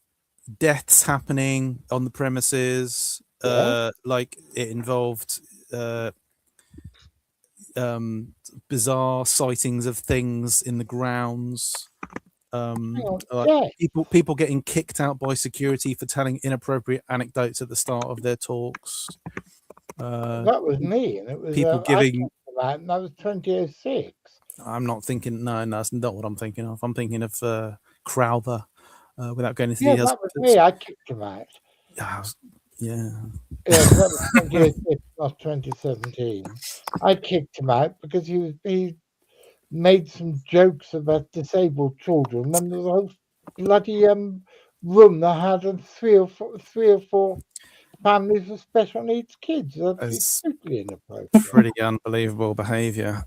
deaths happening on the premises. Like it involved bizarre sightings of things in the grounds. People getting kicked out by security for telling inappropriate anecdotes at the start of their talks. That was me, and it was people giving. And that was 2006. I'm not thinking. No, that's not what I'm thinking of. I'm thinking of Crowther. Without going into the that was me. I kicked him out. Yeah, that was 2006, not 2017. I kicked him out because he made some jokes about disabled children, and there was a whole bloody room that had three or four families with special needs kids. That's totally inappropriate. Pretty unbelievable behaviour.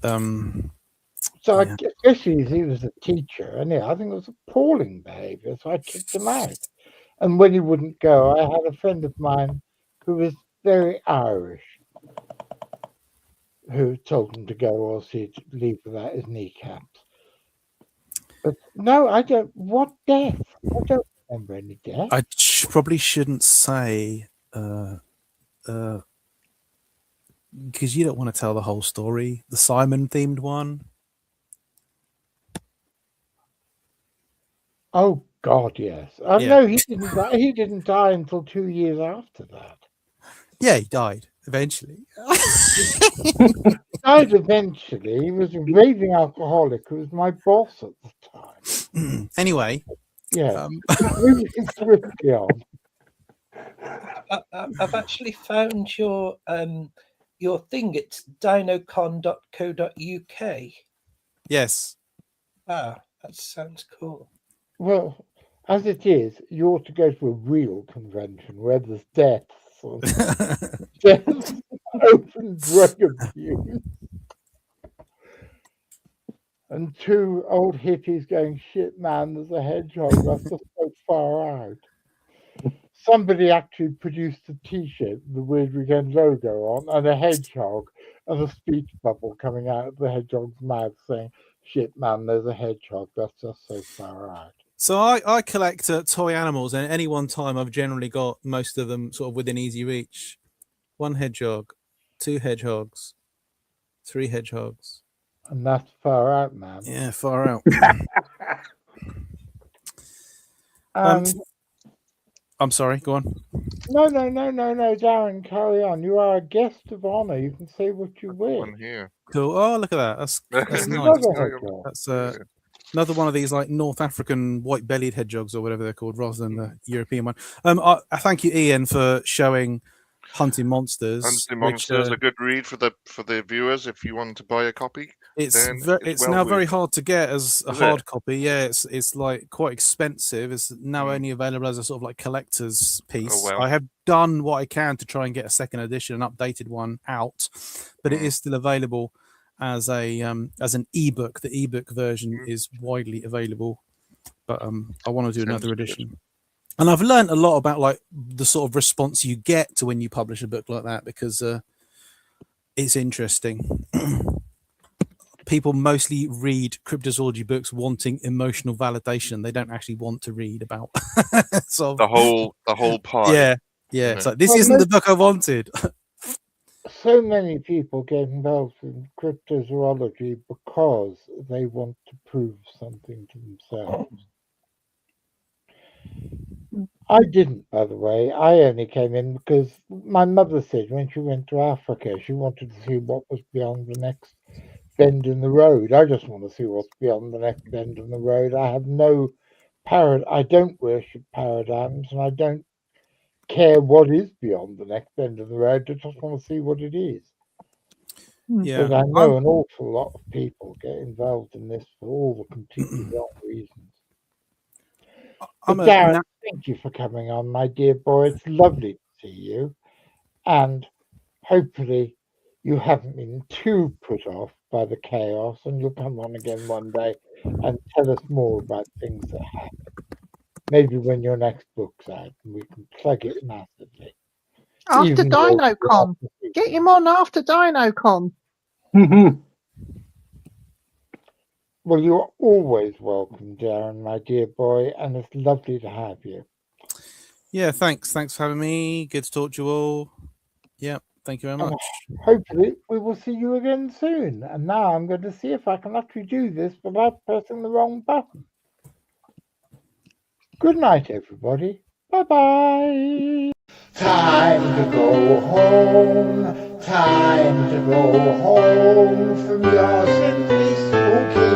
So especially as he was a teacher, and I think it was appalling behaviour. So I kicked him out. And when he wouldn't go, I had a friend of mine who was very Irish, who told him to go, or else he'd leave without his kneecaps. But no, I don't. What death? I don't remember any death. I probably shouldn't say. Because you don't want to tell the whole story. The Simon themed one. Oh God, yes. No, he didn't die. He didn't die until 2 years after that. Yeah, he died eventually. He died eventually. He was a raving alcoholic who was my boss at the time. Anyway, Yeah. Moving swiftly on. I've actually found your thing. It's dinocon.co.uk. yes. Ah, that sounds cool. Well, as it is, you ought to go to a real convention where there's deaths and open drug abuse. And two old hippies going, shit, man, there's a hedgehog. That's just so far out. Somebody actually produced a T-shirt with the Weird Weekend logo on and a hedgehog and a speech bubble coming out of the hedgehog's mouth saying, shit, man, there's a hedgehog. That's just so far out. So I collect toy animals, and at any one time I've generally got most of them sort of within easy reach. 1 hedgehog, 2 hedgehogs, 3 hedgehogs. And that's far out, man. Yeah, far out. I'm sorry, go on. No, Darren, carry on. You are a guest of honor. You can say what you wish. One here. Cool. Oh, look at that. That's nice. Another hedgehog. That's another one of these like North African white-bellied hedgehogs or whatever they're called, rather than the European one. I thank you, Ian, for showing Hunting Monsters. Hunting Monsters, a good read for the viewers if you want to buy a copy. It's well now worth very it. hard to get as a Is hard it? copy. Yeah, it's like quite expensive. It's now only available as a sort of like collector's piece. Oh, well. I have done what I can to try and get a second edition, an updated one out, but it is still available as an ebook. The ebook version is widely available, but I want to do another edition. And I've learned a lot about like the sort of response you get to when you publish a book like that, because it's interesting. People mostly read cryptozoology books wanting emotional validation. They don't actually want to read about sort of, the whole pie. Yeah. It's like, this isn't the book I wanted. So many people get involved in cryptozoology because they want to prove something to themselves. I didn't, by the way. I only came in because my mother said when she went to Africa, she wanted to see what was beyond the next bend in the road. I just want to see what's beyond the next bend in the road. I have no I don't worship paradigms, and I don't care what is beyond the next bend of the road. I just want to see what it is. Yeah, but I know an awful lot of people get involved in this for all the completely wrong reasons. But Darren, thank you for coming on, my dear boy. It's lovely to see you, and hopefully you haven't been too put off by the chaos, and you'll come on again one day and tell us more about things that happen. Maybe when your next book's out, and we can plug it massively. After DinoCon. Get him on after DinoCon. Well, you're always welcome, Darren, my dear boy, and it's lovely to have you. Yeah, thanks. Thanks for having me. Good to talk to you all. Yeah, thank you very much. And hopefully, we will see you again soon. And now I'm going to see if I can actually do this without pressing the wrong button. Good night, everybody. Bye-bye. Time to go home. Time to go home from your simply spooky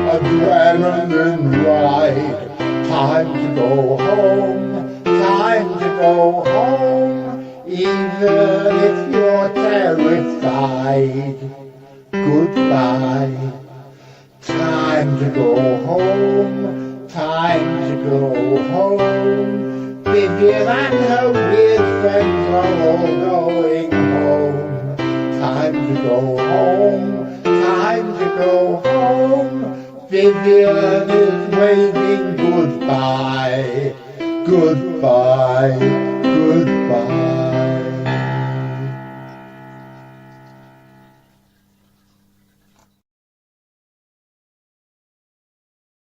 adrenaline ride. Time to go home. Time to go home. Even if you're terrified. Goodbye. Time to go home. Time to go home. Vivian and her weird friends are all going home. Time to go home. Time to go home. Vivian is waving goodbye. Goodbye.